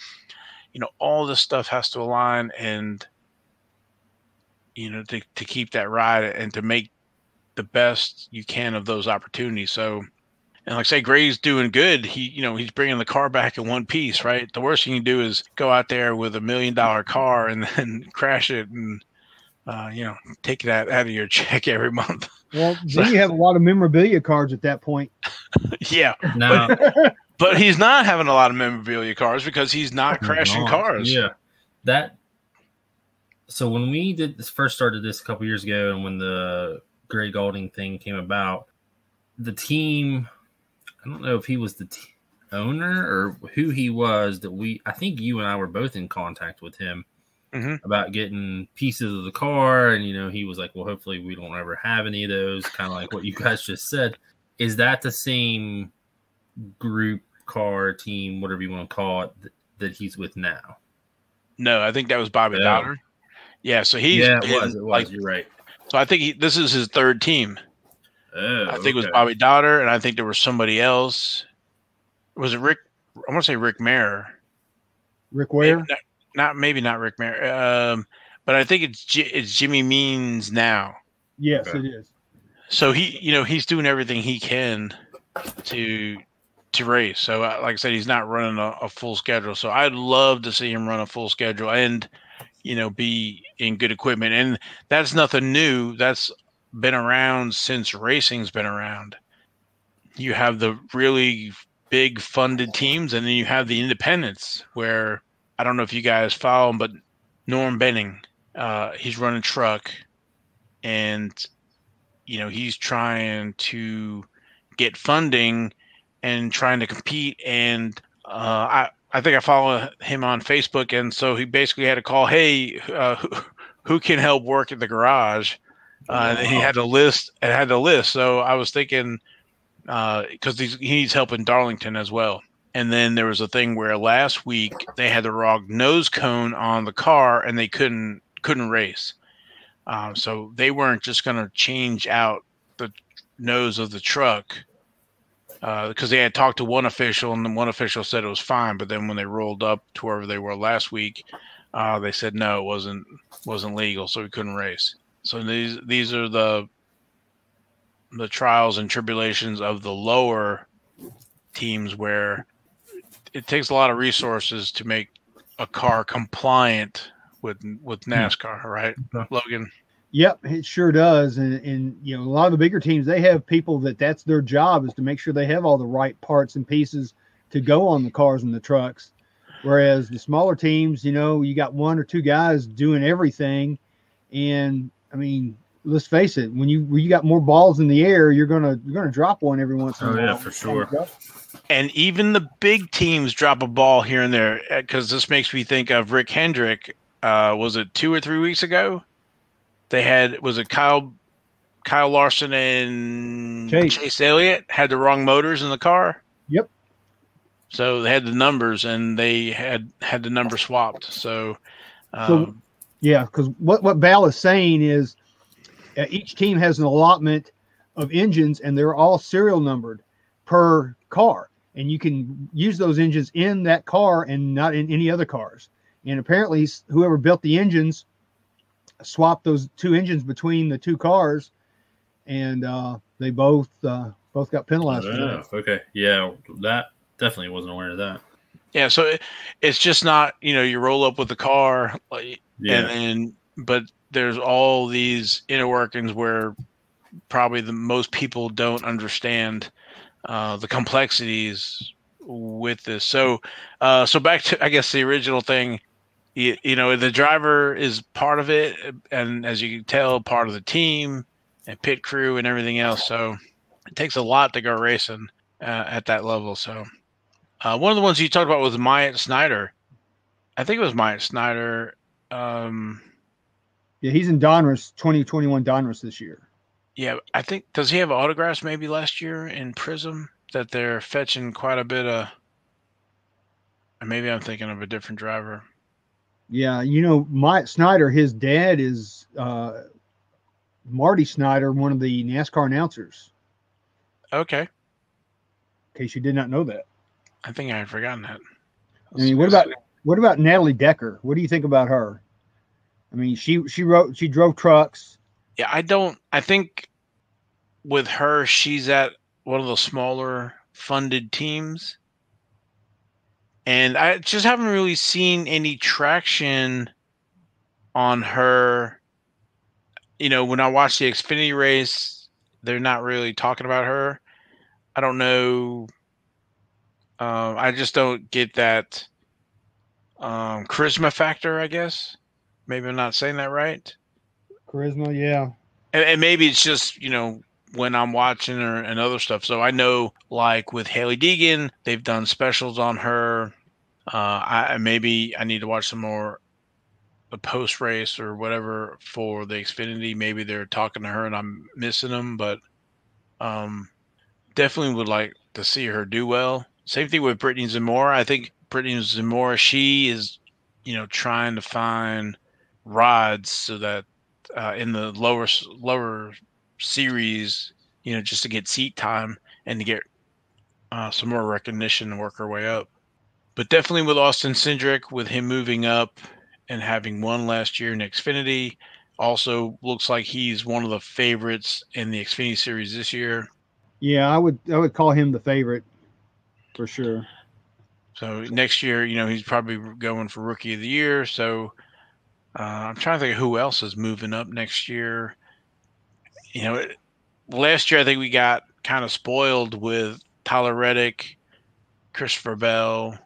Speaker 1: all this stuff has to align, and to keep that ride and to make the best you can of those opportunities. So, and like I say, Gray's doing good. He's bringing the car back in one piece, right? The worst you can do is go out there with $1 million car and then crash it and, take that out of your check every month.
Speaker 3: Well, then you have a lot of memorabilia cards at that point.
Speaker 1: Yeah.
Speaker 2: Now,
Speaker 1: But he's not having a lot of memorabilia cars because he's not crashing cars.
Speaker 2: Yeah. So when we first started this a couple years ago, and when the Gray Golding thing came about, the team, I don't know if he was the owner or who he was, I think you and I were both in contact with him about getting pieces of the car. And, he was like, well, hopefully we don't ever have any of those, kind of like what you guys just said. Is that the same group, car, team, whatever you want to call it, that he's with now?
Speaker 1: No, I think that was Bobby Dowder. Yeah, so he's...
Speaker 2: Yeah, it was. You're right.
Speaker 1: So I think this is his third team.
Speaker 2: Oh,
Speaker 1: I think it was Bobby Dowder, and I think there was somebody else. Was it Rick? I want to say Rick Mayer.
Speaker 3: Rick Ware?
Speaker 1: Maybe not Rick Mayer. But I think it's Jimmy Means now.
Speaker 3: Yes, it is.
Speaker 1: So he's doing everything he can to race. So like I said, he's not running a full schedule. So I'd love to see him run a full schedule and be in good equipment. And that's nothing new. That's been around since racing's been around. You have the really big funded teams, and then you have the independents where, I don't know if you guys follow him, but Norm Benning, he's running truck, and he's trying to get funding and trying to compete. And I think I follow him on Facebook, and so he basically had to call, hey, who can help work at the garage? And he had to list. So I was thinking, because he needs help in Darlington as well. And then there was a thing where last week they had the wrong nose cone on the car, and they couldn't race. So they weren't just going to change out the nose of the truck because they had talked to one official, and the one official said it was fine. But then when they rolled up to wherever they were last week, they said no, it wasn't legal, so we couldn't race. So these are the trials and tribulations of the lower teams, where it takes a lot of resources to make a car compliant with NASCAR, right, Logan?
Speaker 3: Yep, it sure does. And a lot of the bigger teams, they have people that's their job, is to make sure they have all the right parts and pieces to go on the cars and the trucks. Whereas the smaller teams, you got one or two guys doing everything. And I mean, let's face it, when you got more balls in the air, you're gonna drop one every once in a while.
Speaker 2: Oh yeah, for sure.
Speaker 1: And even the big teams drop a ball here and there, because this makes me think of Rick Hendrick. Was it 2 or 3 weeks ago? They had, was it Kyle Larson and Chase Elliott had the wrong motors in the car?
Speaker 3: Yep.
Speaker 1: So they had the numbers, and they had the number swapped. So
Speaker 3: yeah, because what Val is saying is each team has an allotment of engines, and they're all serial numbered per car. And you can use those engines in that car and not in any other cars. And apparently whoever built the engines swapped those two engines between the two cars, and they both got penalized for that.
Speaker 2: Okay. Yeah, that definitely wasn't aware of that.
Speaker 1: Yeah, so it's just not, you roll up with the car, but there's all these inner workings where probably the most people don't understand the complexities with this. So back to, I guess, the original thing. The driver is part of it, and as you can tell, part of the team and pit crew and everything else. So it takes a lot to go racing at that level. So one of the ones you talked about was Myatt Snyder. I think it was Myatt Snyder.
Speaker 3: Yeah, he's in Donruss, 2021 Donruss this year.
Speaker 1: Yeah, I think, does he have autographs maybe last year in Prism that they're fetching quite a bit of? Or maybe I'm thinking of a different driver.
Speaker 3: Yeah, Myatt Snyder, his dad is Marty Snyder, one of the NASCAR announcers.
Speaker 1: Okay.
Speaker 3: In case you did not know that.
Speaker 1: I think I had forgotten that.
Speaker 3: I mean, what about Natalie Decker? What do you think about her? I mean, she drove trucks.
Speaker 1: Yeah, I think with her, she's at one of the smaller funded teams. And I just haven't really seen any traction on her. When I watch the Xfinity race, they're not really talking about her. I don't know. I just don't get that charisma factor, I guess. Maybe I'm not saying that right.
Speaker 3: Charisma, yeah.
Speaker 1: And maybe it's just, when I'm watching her and other stuff. So I know, like with Hailie Deegan, they've done specials on her. Maybe I need to watch some more the post race or whatever for the Xfinity. Maybe they're talking to her and I'm missing them, but definitely would like to see her do well. Same thing with Brittany Zamora. I think Brittany Zamora, she is, trying to find rods so that in the lower series, just to get seat time and to get some more recognition and work her way up. But definitely with Austin Cindric, with him moving up and having won last year in Xfinity, also looks like he's one of the favorites in the Xfinity series this year.
Speaker 3: Yeah, I would call him the favorite for sure.
Speaker 1: So next year, he's probably going for Rookie of the Year. So I'm trying to think of who else is moving up next year. Last year I think we got kind of spoiled with Tyler Reddick, Christopher Bell,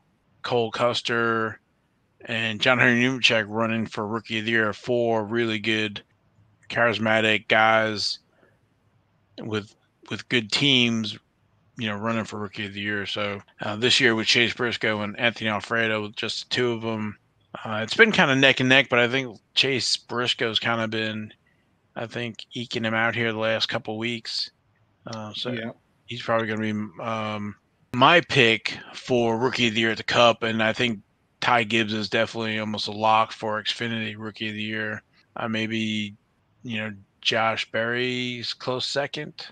Speaker 1: Cole Custer, and John Henry Nemechek running for Rookie of the Year. 4 really good, charismatic guys with good teams, running for Rookie of the Year. So this year with Chase Briscoe and Anthony Alfredo, with just the 2 of them, it's been kind of neck and neck. But I think Chase Briscoe's kind of been, I think, eking him out here the last couple of weeks. He's probably going to be my pick for Rookie of the Year at the Cup, and I think Ty Gibbs is definitely almost a lock for Xfinity Rookie of the Year. Maybe, Josh Berry's close second.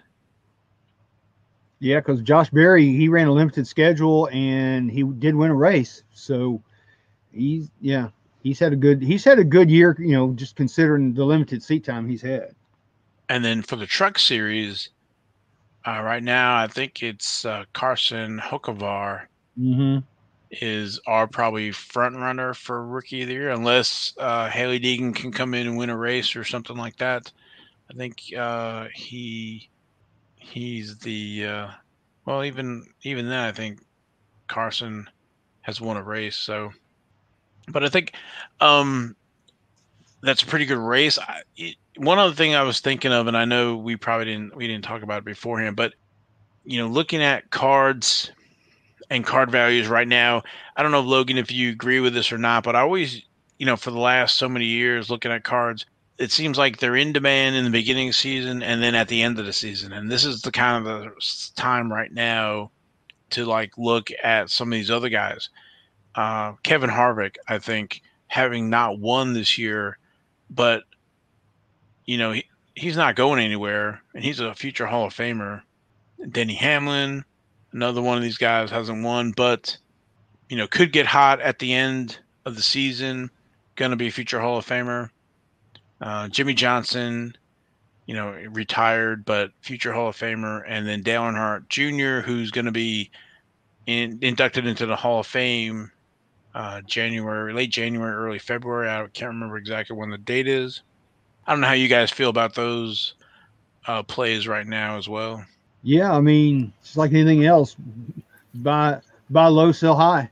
Speaker 3: Yeah, because Josh Berry, he ran a limited schedule and he did win a race. So he's had a good year, just considering the limited seat time he's had.
Speaker 1: And then for the Truck Series, right now I think it's Carson Hocevar is our probably front runner for Rookie of the Year, unless Hailie Deegan can come in and win a race or something like that. I think he's the well, even then I think Carson has won a race. So, but I think that's a pretty good race. One other thing I was thinking of, and I know we didn't talk about it beforehand, but looking at cards and card values right now, I don't know, Logan, if you agree with this or not, but I always, for the last so many years looking at cards, it seems like they're in demand in the beginning of the season and then at the end of the season. And this is the kind of the time right now to look at some of these other guys. Kevin Harvick, I think, having not won this year, but he's not going anywhere, and he's a future Hall of Famer. Denny Hamlin, another one of these guys, hasn't won, but could get hot at the end of the season. Going to be a future Hall of Famer. Jimmy Johnson, retired but future Hall of Famer, and then Dale Earnhardt Jr., who's going to be inducted into the Hall of Fame late January, early February. I can't remember exactly when the date is. I don't know how you guys feel about those plays right now as well.
Speaker 3: Yeah, I mean, it's like anything else. Buy low, sell high.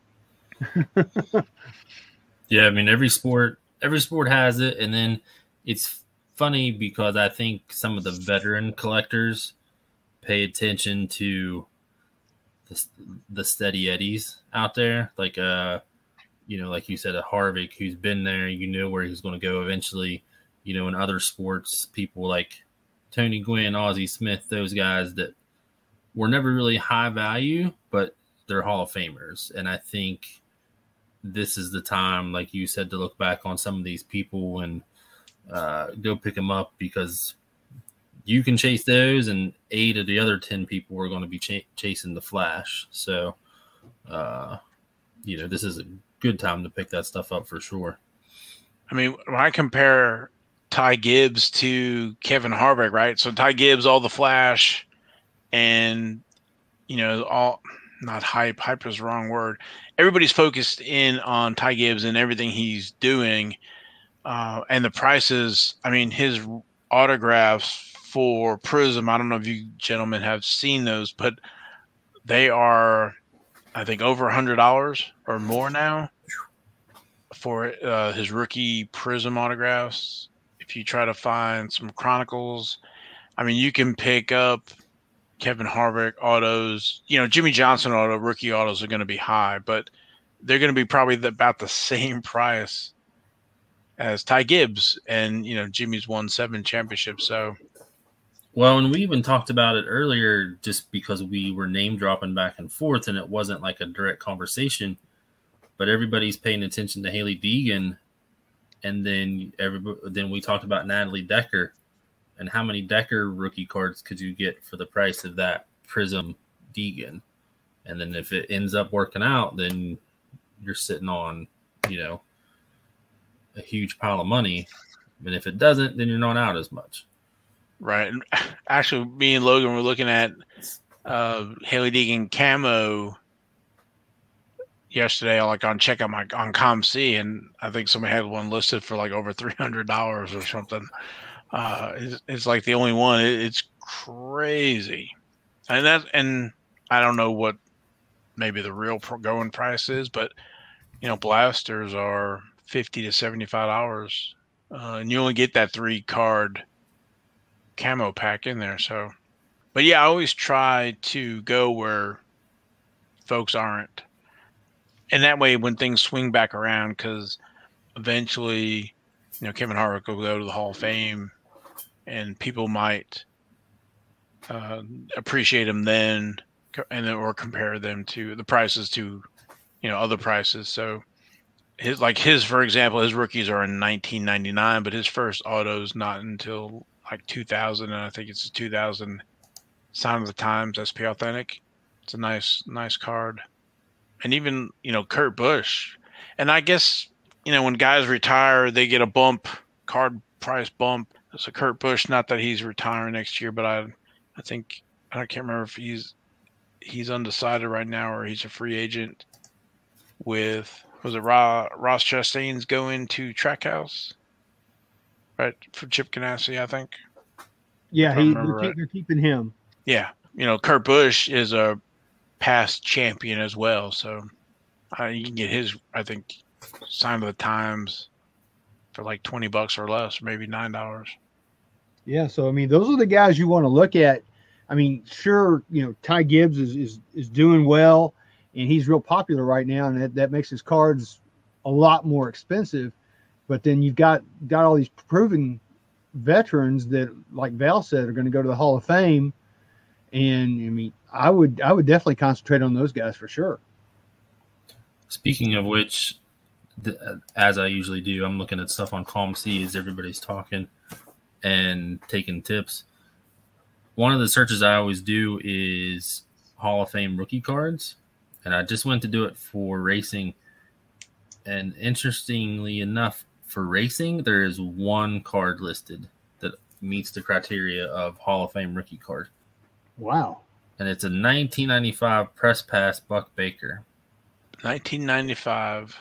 Speaker 2: Yeah, I mean, every sport has it, and then it's funny because I think some of the veteran collectors pay attention to the steady eddies out there, like like you said, a Harvick who's been there, where he's going to go eventually. In other sports, people like Tony Gwynn, Ozzie Smith, those guys that were never really high value, but they're Hall of Famers. And I think this is the time, like you said, to look back on some of these people and go pick them up, because you can chase those and 8 of the other 10 people are going to be chasing the Flash. So, this is a good time to pick that stuff up for sure.
Speaker 1: I mean, when I compare Ty Gibbs to Kevin Harvick, right? So Ty Gibbs, all the flash, and all not hype. Hype is the wrong word. Everybody's focused in on Ty Gibbs and everything he's doing, and the prices. I mean, his autographs for Prism. I don't know if you gentlemen have seen those, but they are I think over $100 or more now for his rookie Prism autographs. If you try to find some Chronicles, I mean, you can pick up Kevin Harvick autos. Jimmy Johnson rookie autos are going to be high, but they're going to be probably about the same price as Ty Gibbs, and Jimmy's won 7 championships. So,
Speaker 2: well, and we even talked about it earlier, just because we were name dropping back and forth, and it wasn't like a direct conversation. But everybody's paying attention to Hailie Deegan, and then we talked about Natalie Decker, and how many Decker rookie cards could you get for the price of that Prism Deegan? And then if it ends up working out, then you're sitting on, a huge pile of money. And if it doesn't, then you're not out as much.
Speaker 1: Right. And actually, me and Logan were looking at Hailie Deegan camo yesterday, like on checkout on ComC, and I think somebody had one listed for like over $300 or something. It's like the only one. It's crazy, and I don't know what maybe the real going price is, but blasters are $50 to $75, and you only get that 3-card camo pack in there. So, but yeah, I always try to go where folks aren't, and that way when things swing back around, because eventually, Kevin Harvick will go to the Hall of Fame, and people might appreciate him then, or compare them to the prices to other prices. So his for example, his rookies are in 1999, but his first auto's not until like 2000, and I think it's a 2000 Sign of the Times SP Authentic. It's a nice card. And even Kurt Busch, and I guess when guys retire, they get a card price bump. So Kurt Busch, not that he's retiring next year, but I think I can't remember if he's undecided right now or he's a free agent with, was it Ross Chastain's going to Trackhouse, right, for Chip Ganassi, I think.
Speaker 3: Yeah, they're keeping him.
Speaker 1: Yeah, Kurt Busch is a past champion as well, so you can get his, I think, Sign of the Times for like $20 or less, maybe $9.
Speaker 3: Yeah, so I mean, those are the guys you want to look at. I mean, sure, Ty Gibbs is doing well, and he's real popular right now, and that makes his cards a lot more expensive. But then you've got all these proven veterans that, like Val said, are going to go to the Hall of Fame. And I mean, I would definitely concentrate on those guys for sure.
Speaker 2: Speaking of which, as I usually do, I'm looking at stuff on ComC as everybody's talking and taking tips. One of the searches I always do is Hall of Fame rookie cards, and I just went to do it for racing. And interestingly enough, for racing, there is one card listed that meets the criteria of Hall of Fame rookie card.
Speaker 3: Wow.
Speaker 2: And it's a 1995 Press Pass Buck Baker.
Speaker 1: 1995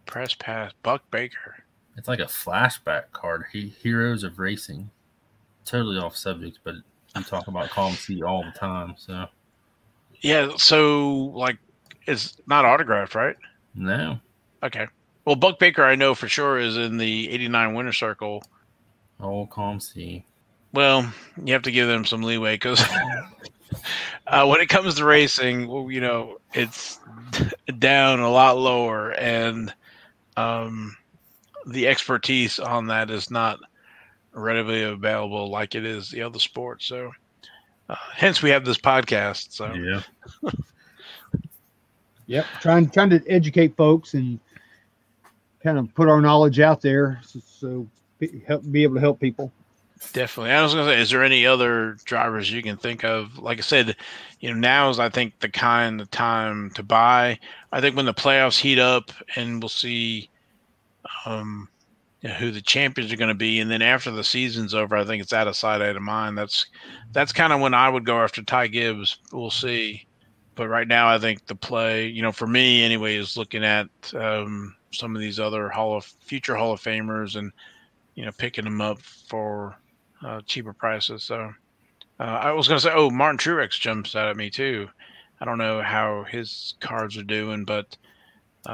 Speaker 1: Press Pass Buck Baker.
Speaker 2: It's like a flashback card. Heroes of Racing. Totally off subject, but we talk about ComC all the time. So
Speaker 1: yeah, so like it's not autographed, right?
Speaker 2: No.
Speaker 1: Okay. Well, Buck Baker, I know for sure, is in the '89 Winter Circle.
Speaker 2: Oh, ComC.
Speaker 1: Well, you have to give them some leeway because when it comes to racing, well, it's down a lot lower, and the expertise on that is not readily available like it is the other sports. So, hence we have this podcast. So,
Speaker 2: yeah.
Speaker 3: Yep, trying to educate folks and kind of put our knowledge out there, so be able to help people.
Speaker 1: Definitely. I was going to say, is there any other drivers you can think of? Like I said, now is, I think, the kind of time to buy. I think when the playoffs heat up and we'll see who the champions are going to be, and then after the season's over, I think it's out of sight, out of mind. That's kind of when I would go after Ty Gibbs. We'll see. But right now, I think the play, for me anyway, is looking at some of these other future Hall of Famers and, picking them up for cheaper prices. So I was going to say, Martin Truex jumps out at me too. I don't know how his cards are doing, but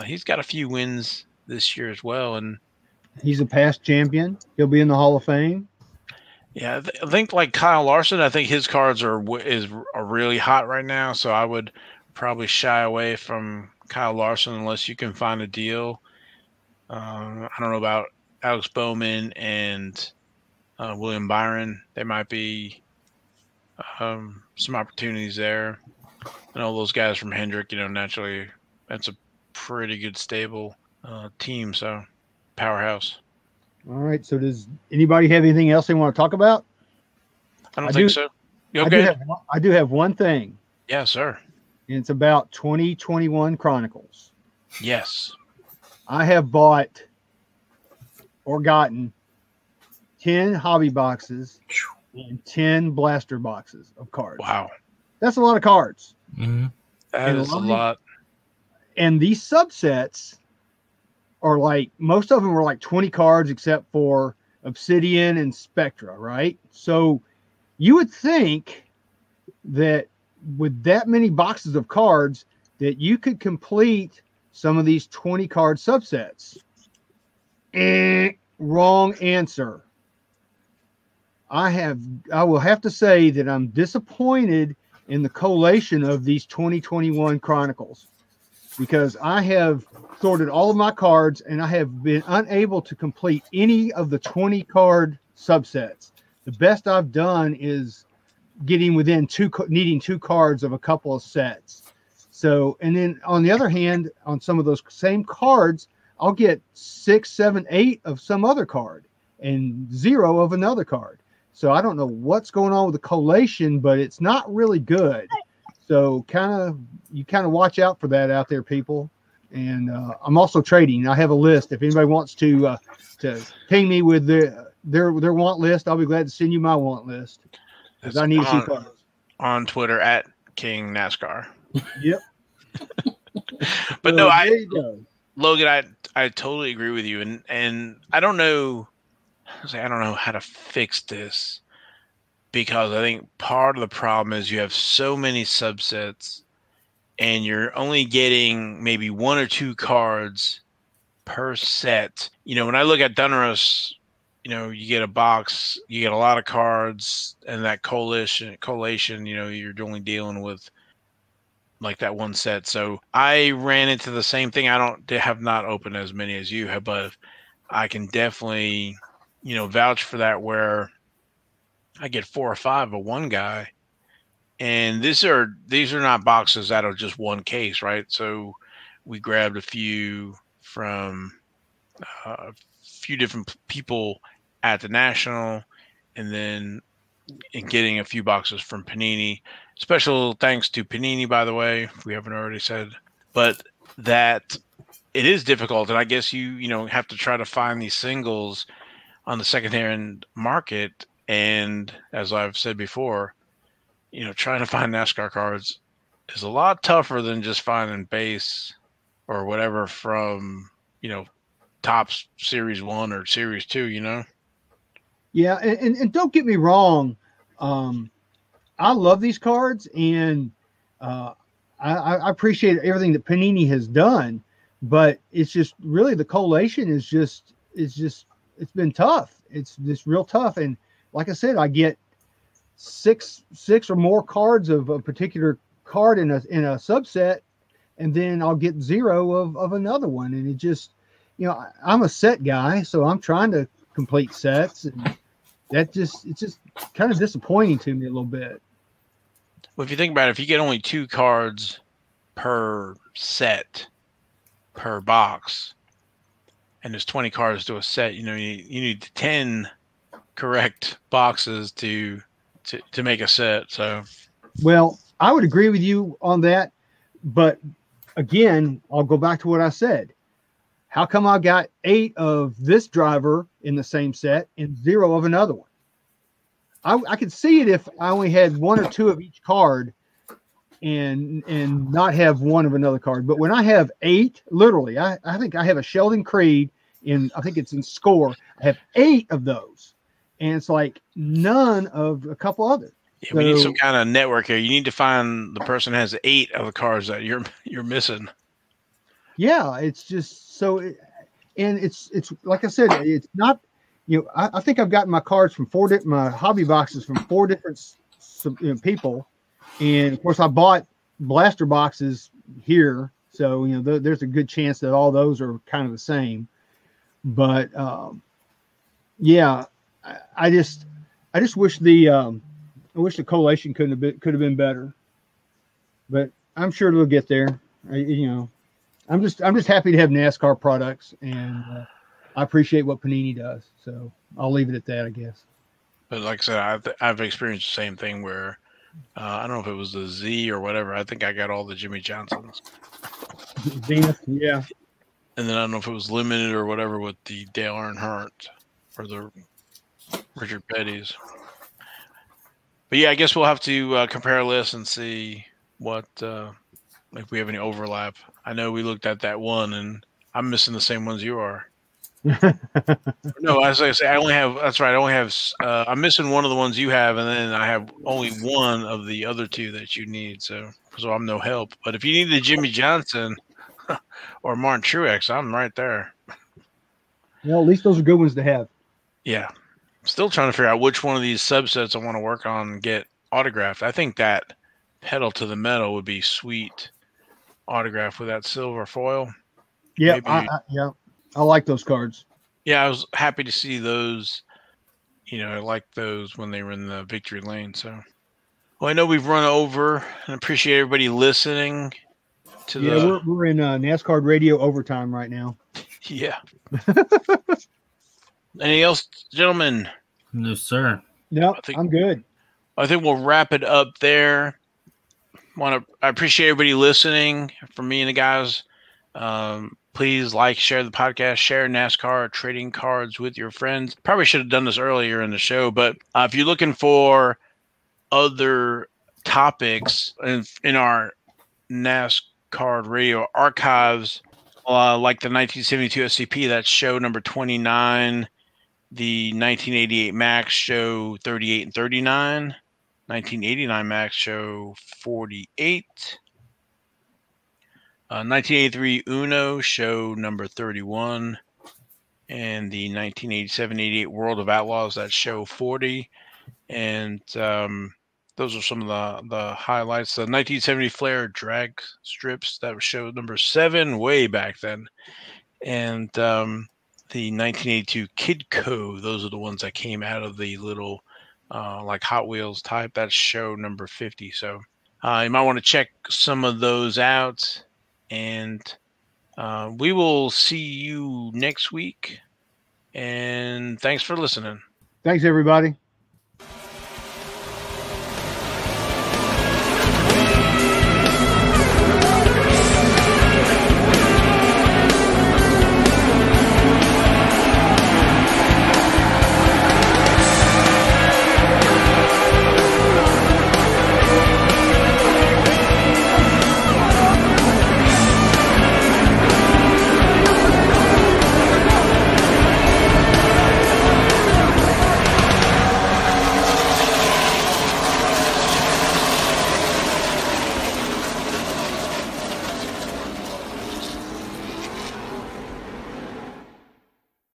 Speaker 1: he's got a few wins this year as well. And
Speaker 3: he's a past champion. He'll be in the Hall of Fame.
Speaker 1: yeah, I think like Kyle Larson, I think his cards are really hot right now. So I would probably shy away from Kyle Larson unless you can find a deal. I don't know about Alex Bowman and William Byron. There might be some opportunities there. And all those guys from Hendrick, naturally, that's a pretty good stable team. So powerhouse.
Speaker 3: All right. So does anybody have anything else they want to talk about?
Speaker 1: I don't think so. You okay?
Speaker 3: I do have one thing.
Speaker 1: Yeah, sir.
Speaker 3: And it's about 2021 Chronicles.
Speaker 1: Yes.
Speaker 3: I have bought or gotten 10 hobby boxes and 10 blaster boxes of cards.
Speaker 1: Wow.
Speaker 3: That's a lot of cards.
Speaker 2: Mm-hmm.
Speaker 1: That is a lot.
Speaker 3: And these subsets are most of them were 20 cards except for Obsidian and Spectra, right? So you would think that with that many boxes of cards that you could complete some of these 20 card subsets. Wrong answer. I will have to say that I'm disappointed in the collation of these 2021 Chronicles because I have sorted all of my cards and I have been unable to complete any of the 20 card subsets. The best I've done is getting within needing 2 cards of a couple of sets. So, and then on the other hand, on some of those same cards, I'll get 6, 7, 8 of some other card and 0 of another card. So I don't know what's going on with the collation, but it's not really good. So you kind of watch out for that out there, people. And I'm also trading. I have a list. If anybody wants to ping me with their want list, I'll be glad to send you my want list because I need to see cards.
Speaker 1: On Twitter at King NASCAR.
Speaker 3: Yep.
Speaker 1: But no, Logan, I totally agree with you, and I don't know how to fix this because I think part of the problem is you have so many subsets and you're only getting maybe 1 or 2 cards per set. When I look at Donruss, you get a box, you get a lot of cards, and that collation, you're only dealing with that one set. So I ran into the same thing. I have not opened as many as you have, but I can definitely, vouch for that where I get 4 or 5 of one guy. And these are not boxes out of just one case, right? So we grabbed a few from a few different people at the National, and then getting a few boxes from Panini. Special thanks to Panini, by the way, if we haven't already said. But that it is difficult, and I guess you have to try to find these singles on the second-hand market. And as I've said before, trying to find NASCAR cards is a lot tougher than just finding base or whatever from, Topps Series 1 or Series 2,
Speaker 3: Yeah, and don't get me wrong. I love these cards, and I appreciate everything that Panini has done, but it's just really the collation is just it's been tough. It's just real tough. And like I said, I get six or more cards of a particular card in a subset, and then I'll get 0 of another one. And it just, I'm a set guy, so I'm trying to complete sets, and it's just kind of disappointing to me a little bit.
Speaker 1: Well, if you think about it, if you get only 2 cards per set, per box, and there's 20 cards to a set, you need 10 correct boxes to make a set. So,
Speaker 3: well, I would agree with you on that, but again, I'll go back to what I said. How come I got 8 of this driver in the same set and 0 of another one? I could see it if I only had 1 or 2 of each card and not have 1 of another card. But when I have 8, literally, I think I have a Sheldon Creed I think it's in Score. I have 8 of those. And it's none of a couple others.
Speaker 1: Yeah, we need some kind of network here. You need to find the person who has 8 of the cards that you're missing.
Speaker 3: Yeah, it's just so, and it's like I said, it's not. I think I've gotten my cards from my hobby boxes from 4 different people, and of course I bought blaster boxes here, so there's a good chance that all those are kind of the same. But yeah, I just wish I wish the collation could have been better, but I'm sure it'll get there. I'm just happy to have NASCAR products, and I appreciate what Panini does. So I'll leave it at that, I guess.
Speaker 1: But like I said, I've experienced the same thing where I don't know if it was the Z or whatever. I think I got all the Jimmy Johnsons.
Speaker 3: Zenith, yeah.
Speaker 1: And then I don't know if it was limited or whatever with the Dale Earnhardt or the Richard Petty's. But yeah, I guess we'll have to compare lists and see what if we have any overlap. I know we looked at that one, and I'm missing the same ones you are. No, as I say, I only have. That's right. I only have. I'm missing one of the ones you have, and then I have only one of the other 2 that you need. So I'm no help. But if you need the Jimmy Johnson or Martin Truex, I'm right there.
Speaker 3: Well, at least those are good ones to have.
Speaker 1: Yeah. Still trying to figure out which one of these subsets I want to work on and get autographed. I think that pedal to the metal would be sweet autograph with that silver foil.
Speaker 3: Yeah, I like those cards.
Speaker 1: Yeah, I was happy to see those. I like those when they were in the victory lane. So, well, I know we've run over, and appreciate everybody listening to
Speaker 3: we're in NasCardRadio overtime right now.
Speaker 1: Yeah. Anything else, gentlemen?
Speaker 2: No, sir.
Speaker 3: No, I'm good.
Speaker 1: I think we'll wrap it up there. I appreciate everybody listening. For me and the guys, please share the podcast, share NASCAR trading cards with your friends. Probably should have done this earlier in the show, but if you're looking for other topics in our NasCardRadio archives, like the 1972 SCP, that's show number 29. The 1988 Max show 38 and 39, 1989 Max show 48, 1983 Uno show number 31, and the 1987-88 World of Outlaws, that's show 40. And those are some of the highlights. The 1970 Flair drag strips, that was show number 7 way back then. And the 1982 Kidco, those are the ones that came out of the little like Hot Wheels type. That's show number 50. So you might want to check some of those out. And we will see you next week. And thanks for listening.
Speaker 3: Thanks, everybody.